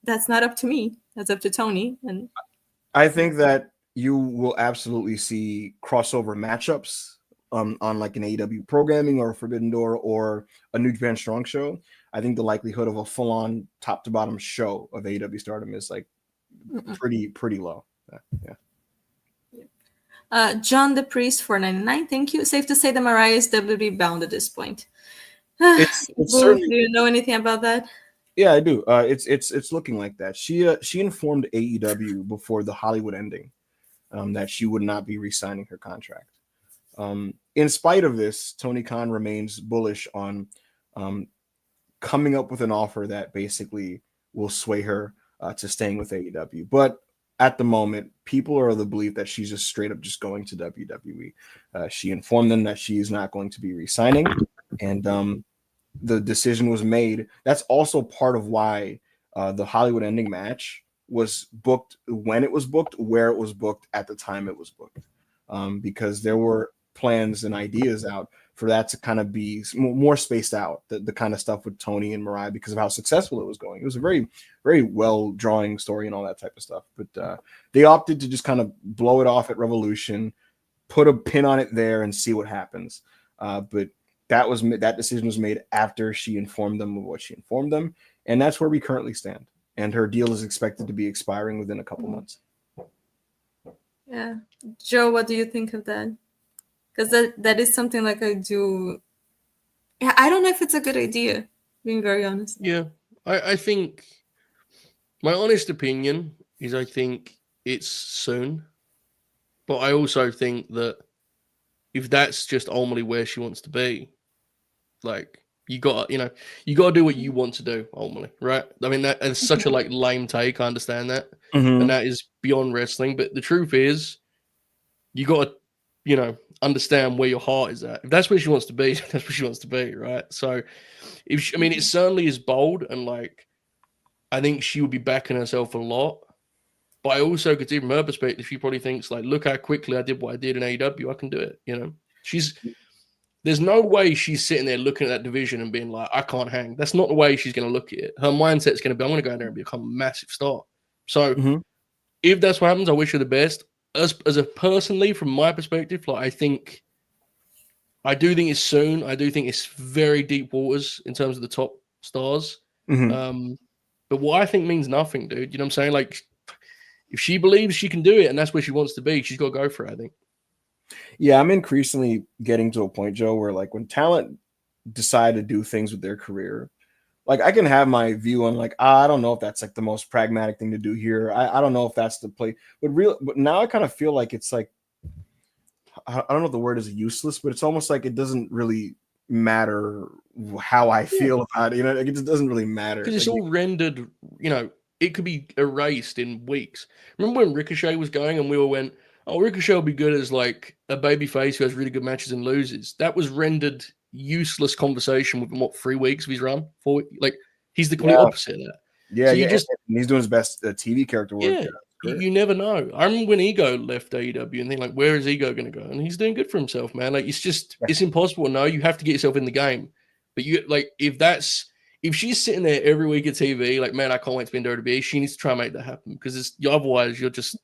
that's not up to me. That's up to Tony. And I think that you will absolutely see crossover matchups on like an AEW programming or Forbidden Door or a New Japan Strong show. I think the likelihood of a full-on top-to-bottom show of AEW Stardom is like pretty low. Yeah. John the Priest 499. Thank you. Safe to say that Mariah is WWE bound at this point. It's certainly, do you know anything about that? Yeah, I do. It's looking like that. She informed AEW before the Hollywood ending that she would not be re-signing her contract. In spite of this, Tony Khan remains bullish on coming up with an offer that basically will sway her to staying with AEW. But at the moment, people are of the belief that she's just straight up just going to WWE. She informed them that she is not going to be re-signing, and the decision was made. That's also part of why the Hollywood ending match was booked when it was booked, where it was booked at the time it was booked, because there were plans and ideas out for that to kind of be more spaced out, the kind of stuff with Tony and Mariah, because of how successful it was going. It was a very, very well drawing story and all that type of stuff. But they opted to just kind of blow it off at Revolution, put a pin on it there and see what happens. But that decision was made after she informed them of what she informed them. And that's where we currently stand. And her deal is expected to be expiring within a couple months. Yeah. Joe, what do you think of that? Because that is something like I do. Yeah, I don't know if it's a good idea, being very honest. Yeah, I think my honest opinion is I think it's soon. But I also think that if that's just ultimately where she wants to be, like you gotta do what you want to do ultimately, right? I mean, that's such a like lame take. I understand that, and that is beyond wrestling. But the truth is, you gotta, understand where your heart is at. If that's where she wants to be, that's where she wants to be, right? So, it certainly is bold, and like, I think she would be backing herself a lot. But I also could see from her perspective, she probably thinks like, look how quickly I did what I did in AEW, I can do it. There's no way she's sitting there looking at that division and being like, I can't hang. That's not the way she's going to look at it. Her mindset's going to be, I'm going to go in there and become a massive star. So if that's what happens, I wish her the best. As a personally, from my perspective, like I do think it's soon. I do think it's very deep waters in terms of the top stars. Mm-hmm. But what I think means nothing, dude. You know what I'm saying? Like, if she believes she can do it and that's where she wants to be, she's got to go for it, I think. Yeah, I'm increasingly getting to a point, Joe, where like when talent decide to do things with their career, like I can have my view on like, I don't know if that's like the most pragmatic thing to do here. I don't know if that's the play, but now I kind of feel like it's like, I don't know if the word is useless, but it's almost like it doesn't really matter how I feel about it. You know, like it just doesn't really matter. Because it's like, all rendered, you know, it could be erased in weeks. Remember when Ricochet was going and we all went, oh, Ricochet will be good as like a babyface who has really good matches and loses. That was rendered useless conversation within what, 3 weeks of his run? 4 like he's the complete opposite of that. Yeah, so yeah. you just And he's doing his best TV character work. Yeah. You never know. I remember when Ego left AEW and think like, where is Ego going to go? And he's doing good for himself, man. Like it's impossible to know. You have to get yourself in the game. But you like if she's sitting there every week at TV, like, man, I can't wait to be in WWE, she needs to try and make that happen because otherwise you're just,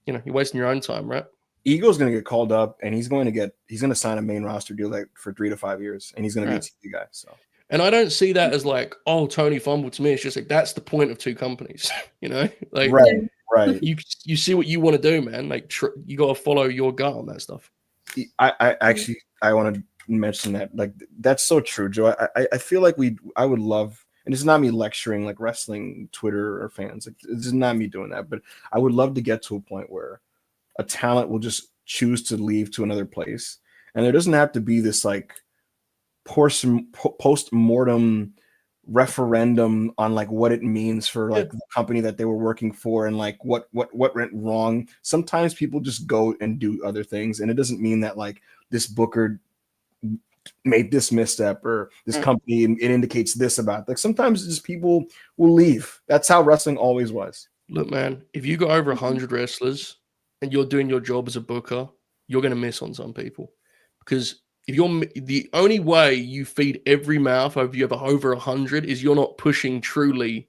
you're wasting your own time, right? Ego's going to get called up and he's going to sign a main roster deal like for 3 to 5 years and he's going to be a TV guy. So. And I don't see that as like, oh, Tony fumbled to me. It's just like that's the point of two companies, like right. You see what you want to do, man. Like you got to follow your gut on that stuff. I actually want to mention that, like that's so true, Joe. I feel like I would love, and it's not me lecturing like wrestling Twitter or fans. Like, this is not me doing that, but I would love to get to a point where a talent will just choose to leave to another place, and there doesn't have to be this like post-mortem referendum on like what it means for like the company that they were working for and like what went wrong. Sometimes people just go and do other things, and it doesn't mean that like this booker made this misstep or this company it indicates this about. Like sometimes just people will leave. That's how wrestling always was. Look, man, if you got over 100 wrestlers and you're doing your job as a booker, you're going to miss on some people because if you're the only way you feed every mouth if you have over 100 is you're not pushing truly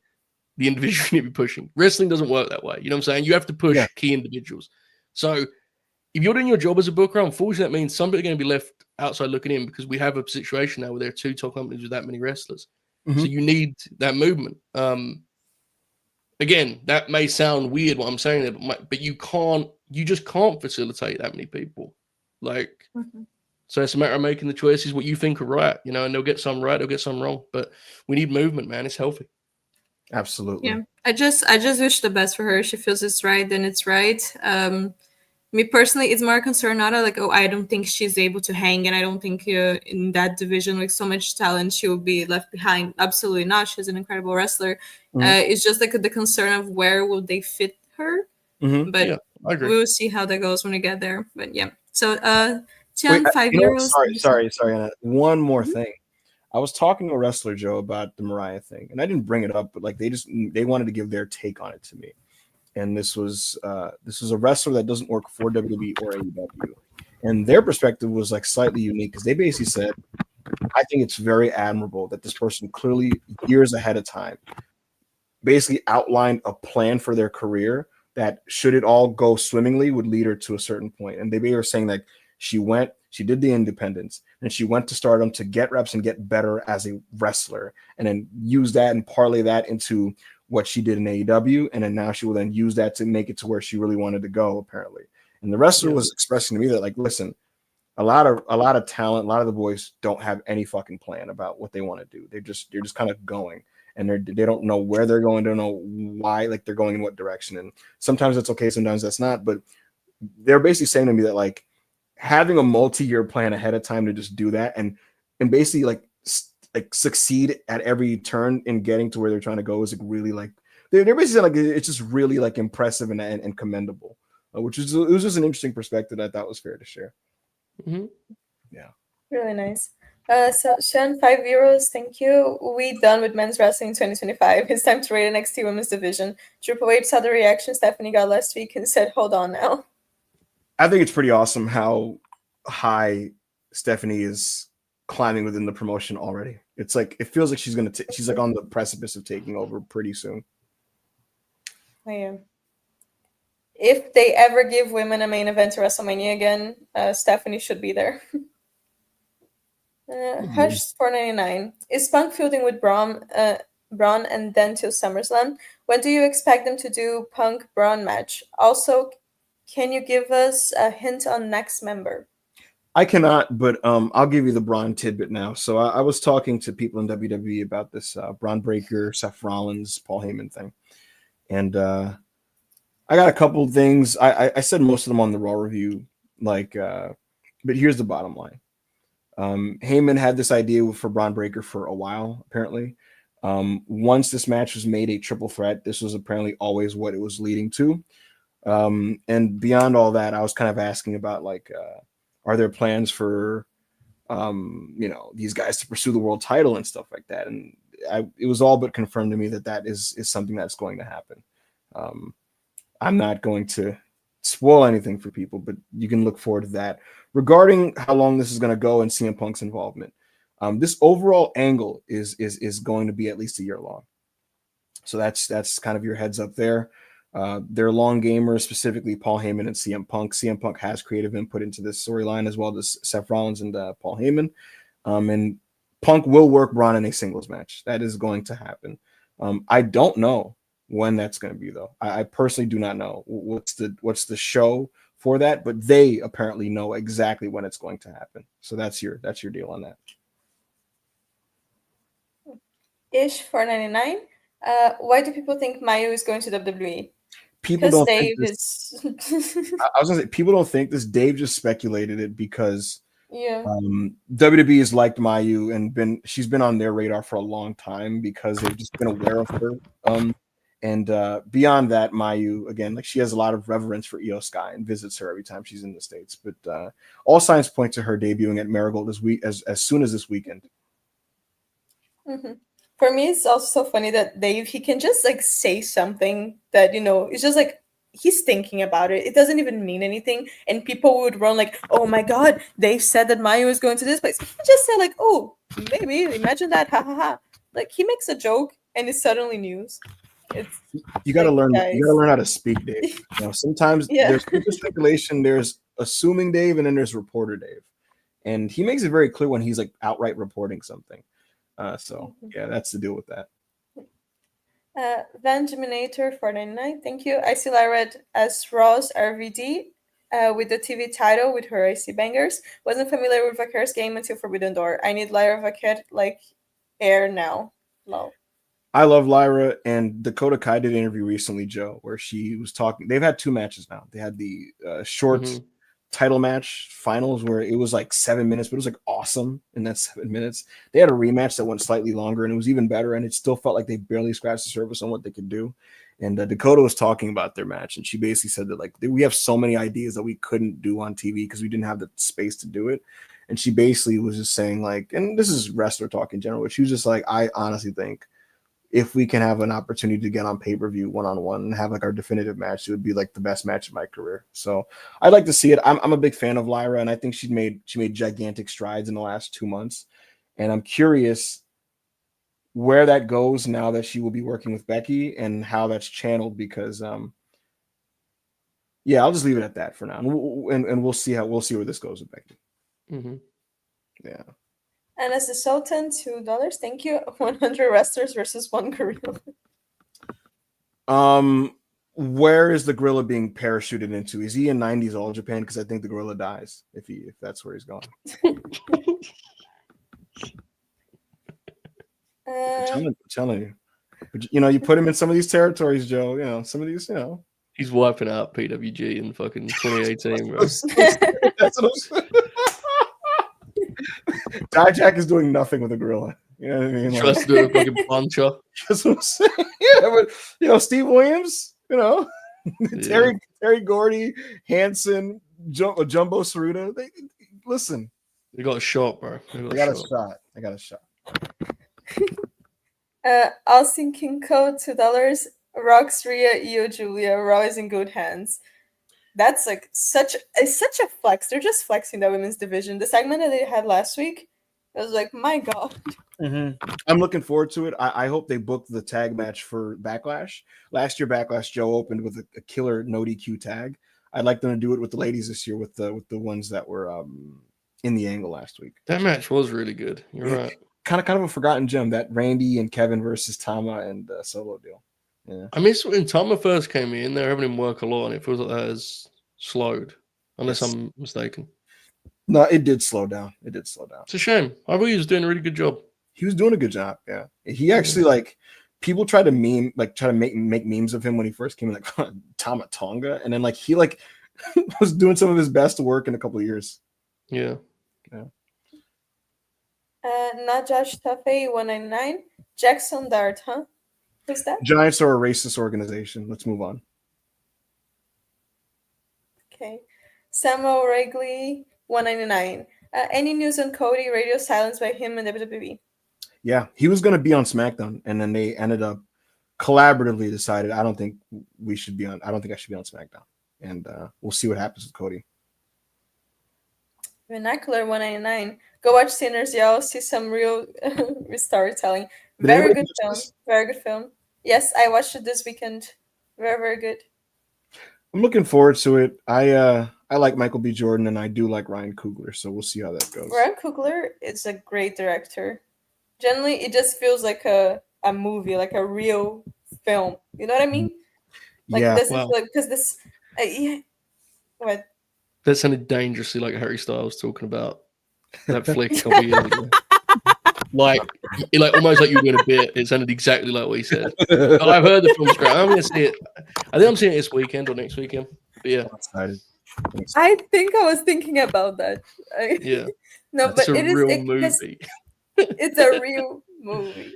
the individual you need to be pushing. Wrestling doesn't work that way. You know what I'm saying? You have to push key individuals. So if you're doing your job as a booker, unfortunately, that means somebody's going to be left outside looking in because we have a situation now where there are 2 top companies with that many wrestlers. So you need that movement. Again, that may sound weird what I'm saying there, but you just can't facilitate that many people. Like, so it's a matter of making the choices what you think are right, and they'll get some right, they'll get some wrong. But we need movement, man. It's healthy. Absolutely. Yeah. I just wish the best for her. She feels it's right, then it's right. Me personally, it's more concerned not like, oh, I don't think she's able to hang, and I don't think in that division with so much talent she will be left behind. Absolutely not. She's an incredible wrestler. It's just like the concern of where will they fit her. But yeah, I agree. we will see how that goes when we get there. But yeah, so Wait, 5 euros. Sorry, Anna. One more thing. I was talking to a wrestler, Joe, about the Mariah thing, and I didn't bring it up, but like they wanted to give their take on it to me. And this was a wrestler that doesn't work for WWE or AEW, and their perspective was like slightly unique because they basically said, "I think it's very admirable that this person clearly years ahead of time basically outlined a plan for their career that, should it all go swimmingly, would lead her to a certain point." And they were saying like she did the independence, and she went to Stardom to get reps and get better as a wrestler, and then use that and parlay that into what she did in AEW, and then now she will then use that to make it to where she really wanted to go, apparently. And the wrestler was expressing to me that, like, listen, a lot of talent, a lot of the boys don't have any fucking plan about what they want to do. They're just kind of going, and they don't know where they're going, don't know why, like they're going in what direction. And sometimes that's okay, sometimes that's not. But they're basically saying to me that like having a multi-year plan ahead of time to just do that and basically like succeed at every turn in getting to where they're trying to go is like really like they're basically like it's just really like impressive and commendable, which is it was just an interesting perspective that I thought was fair to share. Yeah, really nice. So Sean, €5, thank you. We done with men's wrestling 2025. It's time to rate NXT Women's Division. Triple H saw the reaction Stephanie got last week and said, "Hold on now." I think it's pretty awesome how high Stephanie is climbing within the promotion already. It's like it feels like she's like on the precipice of taking over pretty soon. I am. if they ever give women a main event to WrestleMania again, Stephanie should be there. Hush 499. Is Punk feuding with Braun and then till SummerSlam? When do you expect them to do Punk Braun match? Also, can you give us a hint on next member? I cannot, but I'll give you the Braun tidbit now. So I was talking to people in WWE about this Braun Breaker, Seth Rollins, Paul Heyman thing, and I got a couple of things. I said most of them on the Raw review, but here's the bottom line. Heyman had this idea for Braun Breaker for a while, apparently. Once this match was made a triple threat, this was apparently always what it was leading to. And beyond all that, I was kind of asking about are there plans for these guys to pursue the world title and stuff like that? And it was all but confirmed to me that is something that's going to happen. I'm not going to spoil anything for people, but you can look forward to that. Regarding how long this is going to go and CM Punk's involvement, this overall angle is going to be at least a year long. So that's kind of your heads up there. They're long gamers, specifically Paul Heyman and CM Punk. CM Punk has creative input into this storyline as well as Seth Rollins and Paul Heyman. And Punk will work Braun in a singles match. That is going to happen. I don't know when that's going to be, though. I personally do not know what's the show for that, but they apparently know exactly when it's going to happen. So that's your deal on that. Ish 499. Why do people think Mayu is going to WWE? People don't Dave think this, I was gonna say people don't think this. Dave just speculated it because WWE has liked Mayu and she's been on their radar for a long time because they've just been aware of her. And beyond that, Mayu, again, she has a lot of reverence for Io Sky and visits her every time she's in the States. But all signs point to her debuting at Marigold as soon as this weekend. Mm-hmm. For me, it's also so funny that Dave, he can just say something that, it's just he's thinking about it. It doesn't even mean anything. And people would run oh my God, Dave said that Mayu is going to this place. He just said oh, maybe, imagine that, ha ha ha. He makes a joke and it's suddenly news. You got to learn. You got to learn how to speak, Dave. Sometimes there's speculation, there's assuming Dave, and then there's reporter Dave, and he makes it very clear when he's outright reporting something. That's the deal with that. Vangeminator 499, thank you. I see Lyra as Raw's RVD with the TV title with her IC bangers. Wasn't familiar with Vaquer's game until Forbidden Door. I need Lyra Vaquer air now. Lol. I love Lyra, and Dakota Kai did an interview recently, Joe, where she was talking. They've had 2 matches now. They had the short title match finals where it was 7 minutes, but it was awesome in that 7 minutes. They had a rematch that went slightly longer, and it was even better, and it still felt like they barely scratched the surface on what they could do. And Dakota was talking about their match, and she basically said that we have so many ideas that we couldn't do on TV because we didn't have the space to do it. And she basically was just saying and this is wrestler talk in general, but she was just I honestly think if we can have an opportunity to get on pay-per-view one-on-one and have our definitive match, it would be the best match of my career. So I'd like to see it. I'm a big fan of Lyra, and I think she made gigantic strides in the last 2 months. And I'm curious where that goes now that she will be working with Becky and how that's channeled because I'll just leave it at that for now. And we'll see where this goes with Becky. Mm-hmm. Yeah. And as the Sultan, $2. Thank you. 100 wrestlers versus 1 gorilla. Where is the gorilla being parachuted into? Is he in 90s All Japan? Because I think the gorilla dies if that's where he's going. I'm telling you. But, you put him in some of these territories, Joe. Some of these, He's wiping out PWG in fucking 2018, bro. That's what I'm saying. Dijak is doing nothing with a gorilla. You know what I mean? Tries to do a fucking puncher. That's what I'm saying. Yeah, but Steve Williams, Terry Gordy, Hansen, Jumbo Saruta. Listen. They got a shot, bro. I got a shot. Austin King Code $2. Rox, Rhea, Io, Julia. Raw is in good hands. That's such a flex. They're just flexing the women's division. The segment that they had last week, I was like, my God. I'm looking forward to it. I hope they book the tag match for Backlash. Last year, Backlash Joe opened with a killer no DQ tag. I'd like them to do it with the ladies this year with the ones that were in the angle last week. That match was really good. You're right. Kind of a forgotten gem, that Randy and Kevin versus Tama and Solo deal. Yeah. I miss when Tama first came in. They were having him work a lot, and it feels like that has slowed, unless I'm mistaken. No, it did slow down. It's a shame. I thought he was doing a really good job. He was doing a good job. Yeah, he actually like people try to make memes of him when he first came in, like Tama Tonga, and then like he like was doing some of his best work in a couple of years. Yeah. Not Josh Tuffy 199. Jackson Dart, huh? Who's that? Giants are a racist organization. Let's move on. Okay. Samuel Wrigley 199. Any news on Cody? Radio silence by him and WWE. Yeah, he was going to be on SmackDown, and then they ended up collaboratively decided I don't think I should be on SmackDown, and we'll see what happens with Cody. Vernacular 199. Go watch Sinners, y'all. See some real storytelling. Very good film. Very good film. Yes, I watched it this weekend. Very, very good. I'm looking forward to it. I like Michael B. Jordan, and I do like Ryan Coogler, so we'll see how that goes. Ryan Coogler is a great director. Generally, it just feels like a movie, like a real film. You know what I mean? Like this is like because this. What? That sounded dangerously like Harry Styles talking about that flick a couple years ago. Like almost like you were doing a bit. It sounded exactly like what he said. I've heard the film's great. I'm going to see it. I think I'm seeing it this weekend or next weekend. But yeah. I'm excited. I think I was thinking about that. Yeah. No, but it is a real movie. It's a real movie.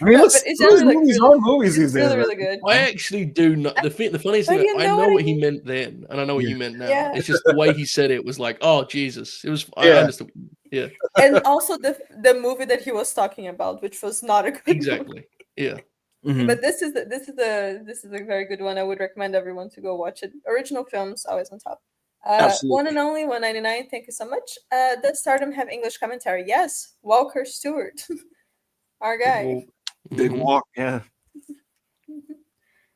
I mean, movies these days. Really good. I actually do not. The funniest thing, I know what he meant then, and I know what you meant now. Yeah. It's just the way he said it was like, oh Jesus, it was. I understood. Yeah. And also the movie that he was talking about, which was not a good movie. Yeah. Mm-hmm. But this is a very good one. I would recommend everyone to go watch it. Original films always on top. One and only 199. Thank you so much. Does Stardom have English commentary? Yes. Walker Stewart, our guy. Big walk, yeah.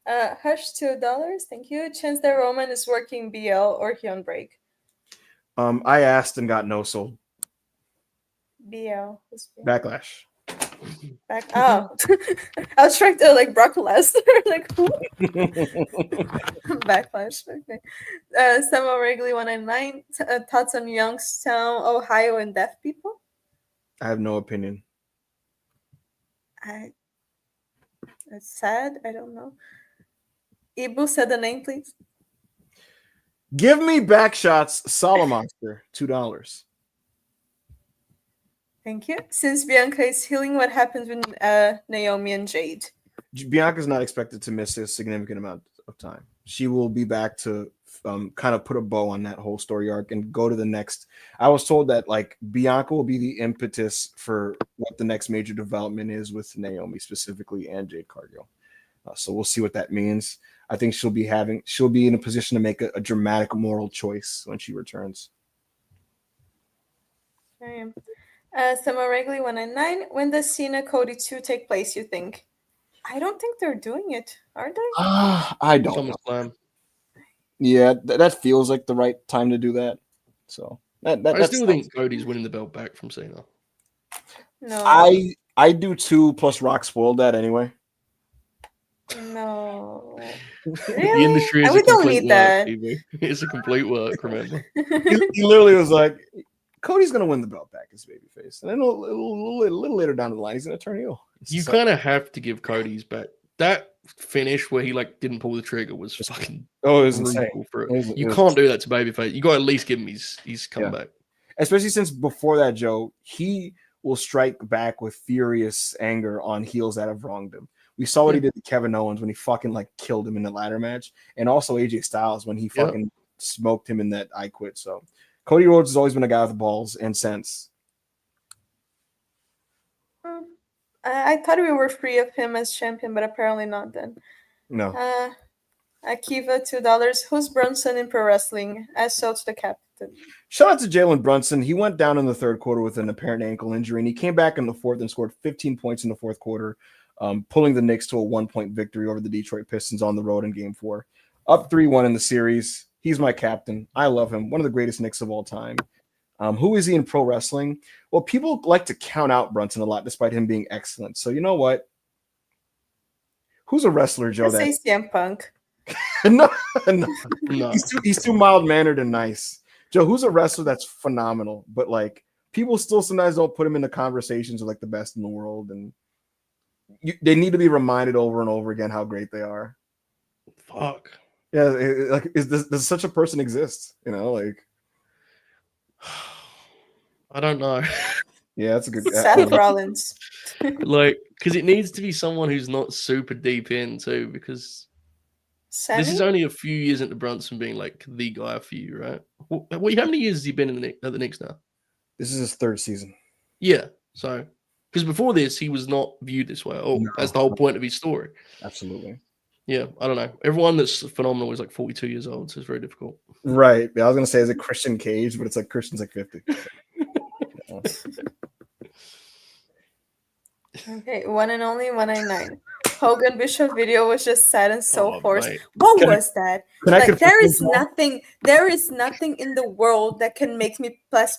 Hush $2. Thank you. Chance that Roman is working BL or he on break. I asked and got no sold. BL. Backlash. I was trying to like Brock Lesnar, like who? Backlash. Okay. Samuel Wrigley 199. Thoughts on Youngstown, Ohio, and deaf people? I have no opinion. It's sad. I don't know. Ibu, said the name, please. Give me Backshots Solomonster, $2. Thank you. Since Bianca is healing, what happens with Naomi and Jade? Bianca's not expected to miss a significant amount of time. She will be back to kind of put a bow on that whole story arc and go to the next. I was told that like Bianca will be the impetus for what the next major development is with Naomi specifically and Jade Cargill. So we'll see what that means. I think she'll be in a position to make a dramatic moral choice when she returns. Okay. Samuel Wrigley 199. When does Cena Cody 2 take place, you think? I don't think they're doing it, are they? I don't know. Yeah, that feels like the right time to do that. So I still think Cody's winning the belt back from Cena. No. I do too, plus Rock spoiled that anyway. No. Really? The industry is we don't need that. It's a complete work, remember. He literally was like, Cody's going to win the belt back as babyface. And then a little later down the line, he's going to turn heel. You kind of have to give Cody's back. That finish where he like didn't pull the trigger was fucking it was insane. You can't do that to babyface. You got to at least give him his comeback. Especially since before that, Joe, he will strike back with furious anger on heels that have wronged him. We saw what he did to Kevin Owens when he fucking like killed him in the ladder match, and also AJ Styles when he fucking smoked him in that I Quit. So Cody Rhodes has always been a guy with balls and sense. I thought we were free of him as champion, but apparently not then. No. Akiva $2. Who's Bronson in pro wrestling? As so to the captain. expected. Shout out to Jalen Brunson. He went down in the third quarter with an apparent ankle injury, and he came back in the fourth and scored 15 points in the fourth quarter, pulling the Knicks to a 1-point victory over the Detroit Pistons on the road in Game 4. Up 3-1 in the series. He's my captain. I love him. One of the greatest Knicks of all time. Who is he in pro wrestling? Well, people like to count out Brunson a lot, despite him being excellent. So you know what? Who's a wrestler, Joe? Say CM Punk. no. No. He's too mild-mannered and nice. Joe, who's a wrestler that's phenomenal, but like people still sometimes don't put him in the conversations of like the best in the world, and they need to be reminded over and over again how great they are. Fuck. Yeah, does such a person exist? You know, like I don't know. Yeah, that's a good. Seth Rollins. Like, because it needs to be someone who's not super deep in too, because Sammy? this is only a few years into Brunson being like the guy for you, right? How many years has he been at the Knicks now? This is his third season. Yeah, so because before this he was not viewed this way. Oh, that's the whole point of his story. Absolutely. Yeah, I don't know. Everyone that's phenomenal is like 42 years old, so it's very difficult. Right. I was gonna say is it Christian Cage, but it's like Christian's like 50. Okay, one and only 199. Hogan Bishop video was just sad and so forced. Mate. What was that? Like, there is confirm? nothing in the world that can make me press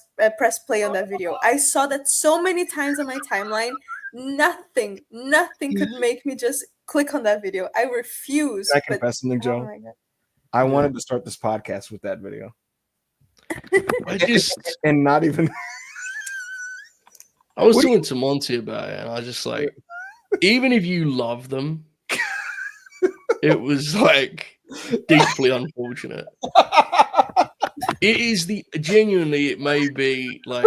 play on that video. I saw that so many times on my timeline. Nothing could make me just click on that video. I refuse. Can I confess something, Joe? Oh my God. I wanted to start this podcast with that video. And not even. I was talking to Monty about it, and I was just like, even if you love them, it was like deeply unfortunate. It is genuinely, it may be like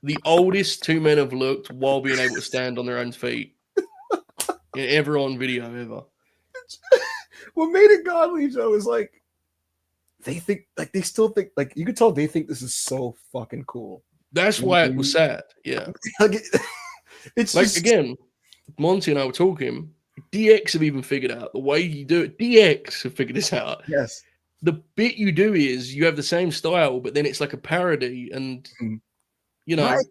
the oldest two men have looked while being able to stand on their own feet in ever on video ever. What made it godly, Joe, is like they still think like you could tell they think this is so fucking cool. That's why it was sad. Yeah. It's like, just... again, Monty and I were talking. DX have even figured out the way you do it. DX have figured this out. Yes. The bit you do is you have the same style, but then it's like a parody, and you know, right.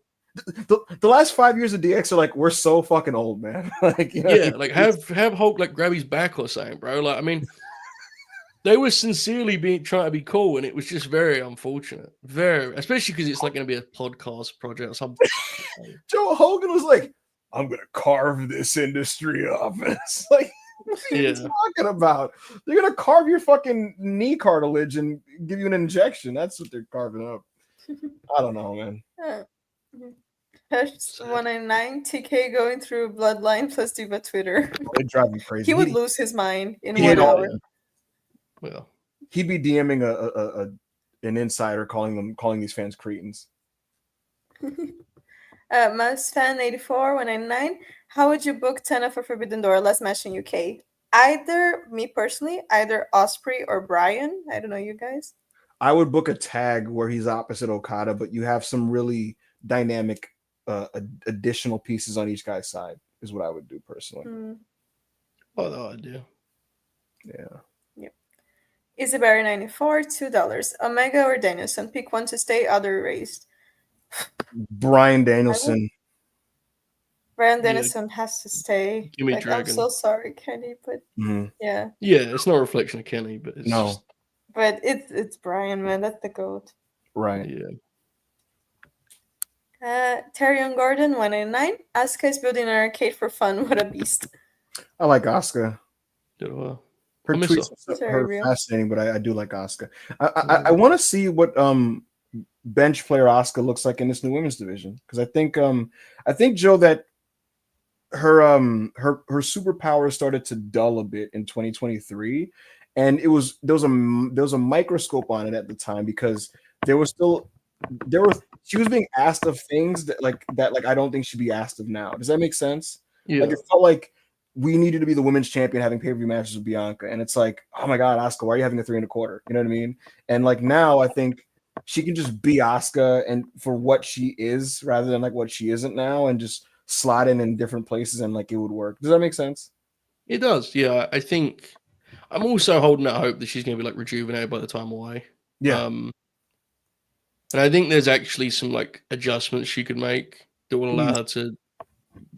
The last 5 years of DX are like, we're so fucking old, man. Like, you know, yeah, like have Hulk like grab his back or something, bro. Like, I mean, they were sincerely trying to be cool, and it was just very unfortunate. Very, especially because it's like going to be a podcast project or something. Joe Hogan was like, I'm going to carve this industry up. And it's like, what are you talking about? They're going to carve your fucking knee cartilage and give you an injection. That's what they're carving up. I don't know, man. 199 TK going through Bloodline plus Diva Twitter. They drive me crazy. He would lose his mind in 1 hour. Well, he'd be DMing an insider calling these fans cretins. Mustang 84 199. How would you book Tana for Forbidden Door last match in UK? Either me personally, either Osprey or Brian. I don't know, you guys. I would book a tag where he's opposite Okada, but you have some really dynamic additional pieces on each guy's side. Is what I would do personally. Oh, no idea. Yeah. Isabari 94 $2. Omega or Danielson? Pick one to stay, other erased. Brian Danielson. Brian Danielson has to stay. Give me like, Dragon. I'm so sorry, Kenny, but yeah. Yeah, it's not a reflection of Kenny, but it's no. Just... But it's Brian, man. That's the GOAT. Right. Yeah. Tyrion Gordon 199. Asuka is building an arcade for fun. What a beast. I like Asuka. Her tweets are fascinating, but I do like Asuka. I want to see what bench player Asuka looks like in this new women's division, because I think Joe that her superpower started to dull a bit in 2023, and there was a microscope on it at the time, because she was being asked of things that I don't think she'd be asked of now. Does that make sense? Yeah. Like, it felt like we needed to be the women's champion having pay-per-view matches with Bianca. And it's like, oh my God, Asuka, why are you having a 3 1/4? You know what I mean? And like now I think she can just be Asuka and for what she is rather than like what she isn't now, and just slide in different places and like it would work. Does that make sense? It does. Yeah. I think I'm also holding out hope that she's going to be like rejuvenated by the time away. Yeah. And I think there's actually some like adjustments she could make that will allow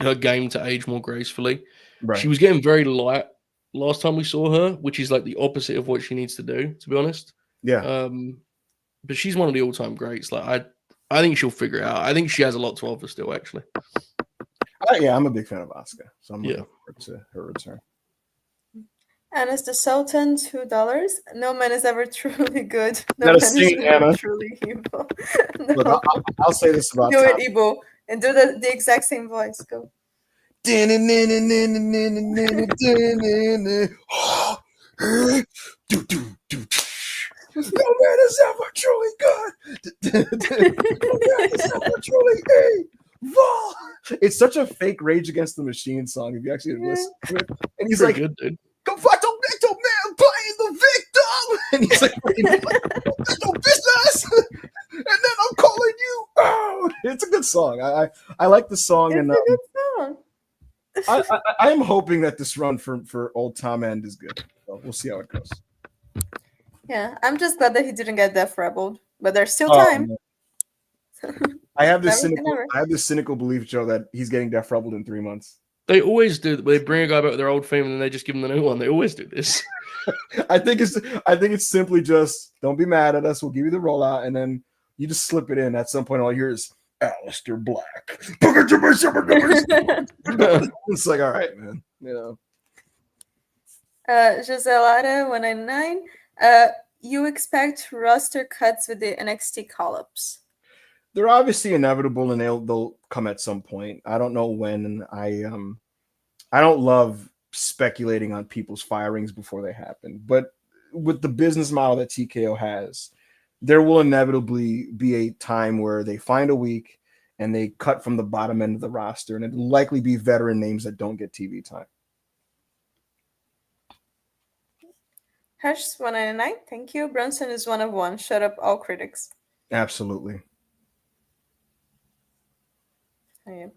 her game to age more gracefully. Right. She was getting very light last time we saw her, which is like the opposite of what she needs to do, to be honest. Yeah. But she's one of the all-time greats. Like I think she'll figure it out. I think she has a lot to offer still, actually. Yeah, I'm a big fan of Asuka, so I'm looking forward to her return. And as the Sultan, $2. No man is ever truly good. No Not a man is scene, ever Anna. truly evil. Look, No. I'll say this about Do Tom. it, Ibo, and do the exact same voice. Go. No man is ever truly good. No man is ever truly evil. It's such a fake Rage Against the Machine song if you actually listen to it. And he's Pretty like, good, dude. "Come fight the victim, man, playing the victim." And he's like, "That's no business." And then I'm calling you. Oh, it's a good song. I like the song, It's and a good song. I am hoping that this run for old Tom End is good. So we'll see how it goes. Yeah, I'm just glad that he didn't get Death Rebelled, but there's still time. I have this Never say never. cynical belief, Joe, that he's getting Death Rebelled in 3 months. They always do. They bring a guy back with their old fame and then they just give him the new one. They always do this. I think it's simply just don't be mad at us. We'll give you the rollout, and then you just slip it in. At some point, all you hear is Aleister Black. It's like, all right, man. You know. Giselada 199. You expect roster cuts with the NXT call-ups? They're obviously inevitable, and they'll come at some point. I don't know when, and I don't love speculating on people's firings before they happen. But with the business model that TKO has, there will inevitably be a time where they find a week and they cut from the bottom end of the roster, and it'll likely be veteran names that don't get TV time. Hush 199. Thank you. Brunson is one of one. Shut up, all critics. Absolutely. Oh, yeah.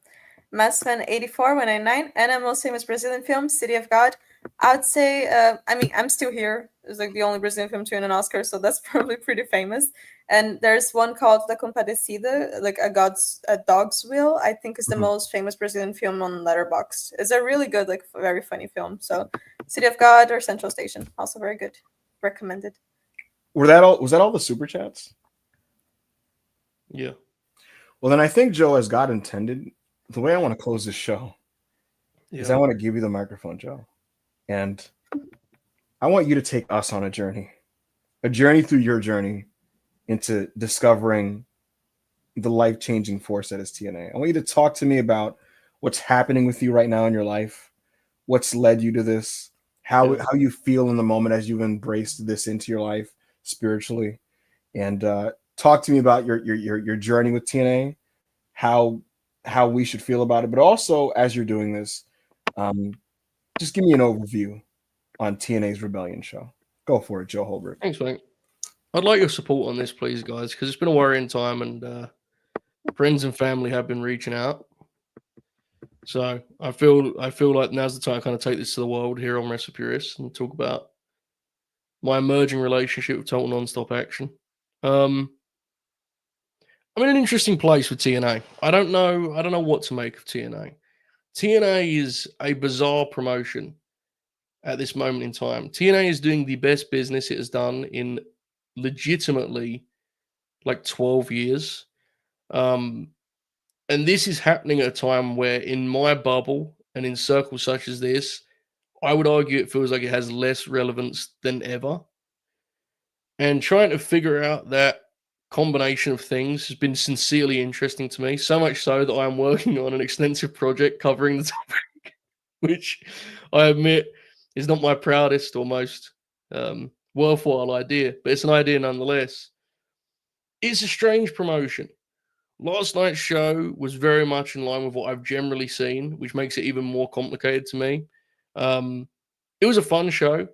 Massman 84 199. And most famous Brazilian film, City of God. I would say, I'm Still Here. It's like the only Brazilian film to win an Oscar, so that's probably pretty famous. And there's one called La Compadecida, like a Dog's Will. I think is the most famous Brazilian film on Letterboxd. It's a really good, like very funny film. So City of God or Central Station, also very good. Recommended. Was that all the super chats? Yeah. Well, then I think, Joe, as God intended, the way I want to close this show is I want to give you the microphone, Joe. And I want you to take us on a journey through your journey into discovering the life-changing force that is TNA. I want you to talk to me about what's happening with you right now in your life, what's led you to this, how you feel in the moment as you've embraced this into your life spiritually, and talk to me about your journey with TNA, how we should feel about it, but also as you're doing this, just give me an overview on TNA's Rebellion show. Go for it, Joe Holbrook. Thanks, mate. I'd like your support on this, please, guys, because it's been a worrying time, and friends and family have been reaching out. So I feel like now's the time to kind of take this to the world here on WrestlePurists and talk about my emerging relationship with Total Nonstop Action. I'm in an interesting place with TNA. I don't know what to make of TNA. TNA is a bizarre promotion at this moment in time. TNA is doing the best business it has done in legitimately like 12 years. And this is happening at a time where in my bubble and in circles such as this, I would argue it feels like it has less relevance than ever. And trying to figure out that combination of things has been sincerely interesting to me, so much so that I'm working on an extensive project covering the topic, which I admit is not my proudest or most worthwhile idea, but it's an idea nonetheless. It's a strange promotion. Last night's show was very much in line with what I've generally seen, which makes it even more complicated to me. It was a fun show.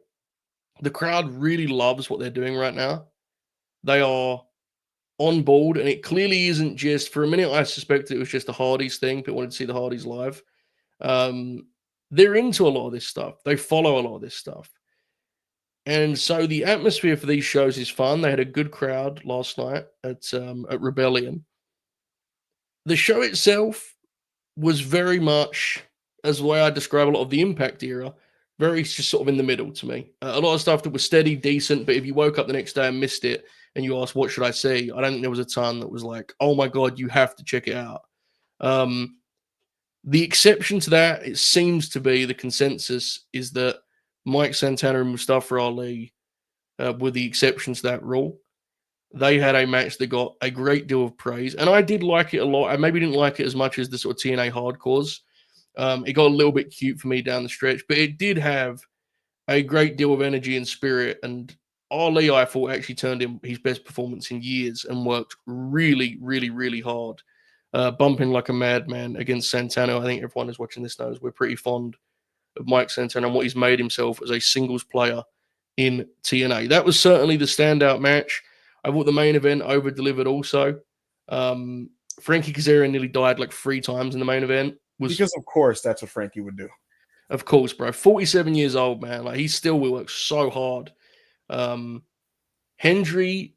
The crowd really loves what they're doing right now. They are on board, and it clearly isn't just, for a minute I suspected it was just a Hardys thing. People wanted to see the Hardys live. They're into a lot of this stuff. They follow a lot of this stuff. And so the atmosphere for these shows is fun. They had a good crowd last night at Rebellion. The show itself was very much, as the way I describe a lot of the Impact era, very just sort of in the middle to me. A lot of stuff that was steady, decent, but if you woke up the next day and missed it and you asked, what should I see? I don't think there was a ton that was like, oh my God, you have to check it out. The exception to that, it seems to be the consensus, is that Mike Santana and Mustafa Ali were the exception to that rule. They had a match that got a great deal of praise, and I did like it a lot. I maybe didn't like it as much as the sort of TNA hardcores. It got a little bit cute for me down the stretch, but it did have a great deal of energy and spirit. And Ali, I thought, actually turned in his best performance in years and worked really, really, really hard, bumping like a madman against Santana. I think everyone who's watching this knows we're pretty fond of Mike Santana and what he's made himself as a singles player in TNA. That was certainly the standout match. I thought the main event over-delivered also. Frankie Kazarian nearly died like 3 times in the main event. Because, of course, that's what Frankie would do. Of course, bro. 47 years old, man. Like, he still will work so hard. Hendry,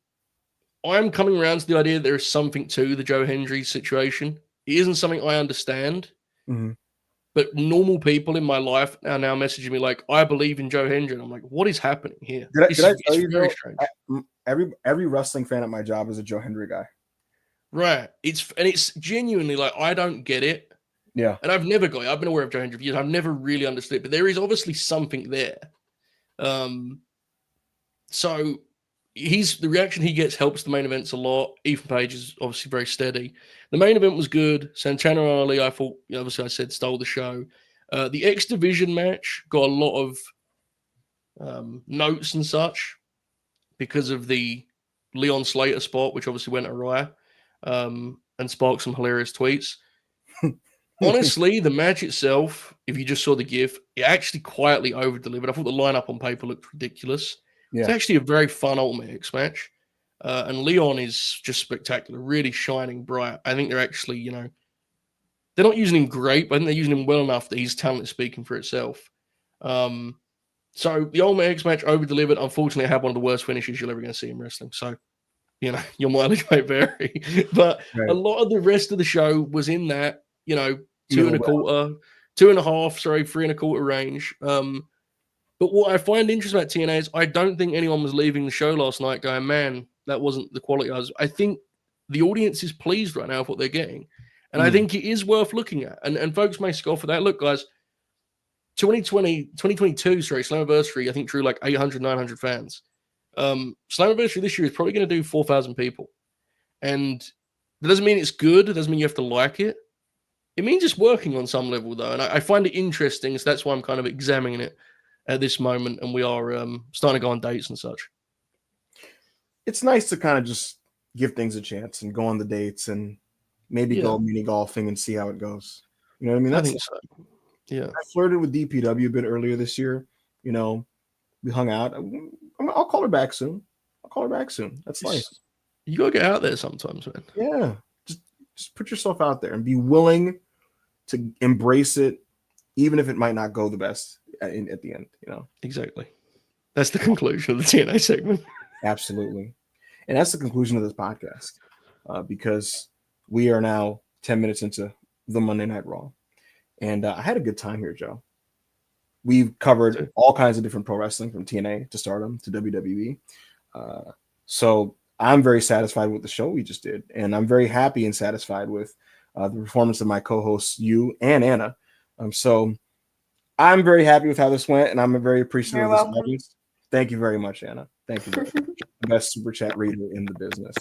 I'm coming around to the idea that there is something to the Joe Hendry situation. It isn't something I understand. Mm-hmm. But normal people in my life are now messaging me like, I believe in Joe Hendry. And I'm like, what is happening here? Did I tell you, very strange. Every wrestling fan at my job is a Joe Hendry guy. Right. It's genuinely like, I don't get it. Yeah. And I've never got it. I've been aware of Joe Hendry for years. I've never really understood it, but there is obviously something there. So the reaction he gets helps the main events a lot. Ethan Page is obviously very steady. The main event was good. Santana and Ali, I thought, obviously I said, stole the show. The X Division match got a lot of notes and such because of the Leon Slater spot, which obviously went awry and sparked some hilarious tweets. Honestly, the match itself, if you just saw the GIF, it actually quietly over-delivered. I thought the lineup on paper looked ridiculous. Yeah. It's actually a very fun Ultimate X match. And Leon is just spectacular, really shining bright. I think they're actually, they're not using him great, but I think they're using him well enough that his talent is speaking for itself. So the Ultimate X match over-delivered. Unfortunately, I had one of the worst finishes you're ever going to see in wrestling. So, your mileage might vary. But a lot of the rest of the show was in that, 2.25, 3.25 range. But what I find interesting about TNA is I don't think anyone was leaving the show last night going, man, that wasn't the quality I think the audience is pleased right now with what they're getting. And I think it is worth looking at. And folks may scoff at that. Look, guys, 2022, Slammiversary, I think drew like 800, 900 fans. Slammiversary this year is probably going to do 4,000 people. And that doesn't mean it's good. It doesn't mean you have to like it. It means it's working on some level, though. And I find it interesting. So that's why I'm kind of examining it at this moment. And we are starting to go on dates and such. It's nice to kind of just give things a chance and go on the dates and maybe go mini golfing and see how it goes. You know what I mean? I think so. Yeah. I flirted with DPW a bit earlier this year. We hung out. I'll call her back soon. That's nice. You gotta get out there sometimes, man. Yeah. Just put yourself out there and be willing to embrace it, even if it might not go the best at the end, Exactly. That's the conclusion of the TNA segment. Absolutely. And that's the conclusion of this podcast, because we are now 10 minutes into the Monday Night Raw. And I had a good time here, Joe. We've covered all kinds of different pro wrestling, from TNA to Stardom to WWE. So I'm very satisfied with the show we just did. And I'm very happy and satisfied with the performance of my co-hosts, you and Anna. So I'm very happy with how this went, and I'm very appreciative of this audience. Thank you very much, Anna. Thank you very much. The best super chat reader in the business.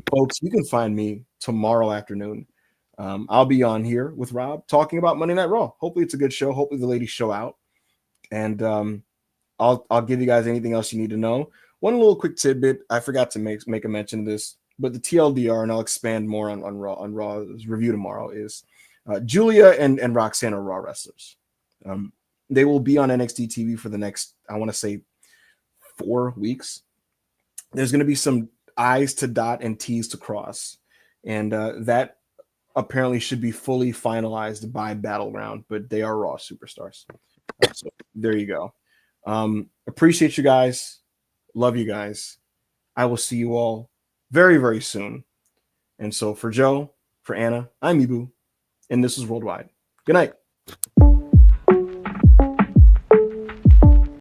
Folks, you can find me tomorrow afternoon. I'll be on here with Rob talking about Monday Night Raw. Hopefully it's a good show. Hopefully the ladies show out. And I'll give you guys anything else you need to know. One little quick tidbit. I forgot to make a mention of this, but the TLDR, and I'll expand more on Raw's review tomorrow, is Julia and Roxanne are Raw wrestlers. They will be on NXT TV for the next, I want to say, 4 weeks. There's going to be some I's to dot and T's to cross. And that apparently should be fully finalized by Battleground, but they are Raw superstars. So there you go. Appreciate you guys. Love you guys. I will see you all very, very soon. And so for Joe, for Anna, I'm Ibu, and this is Worldwide. Good night.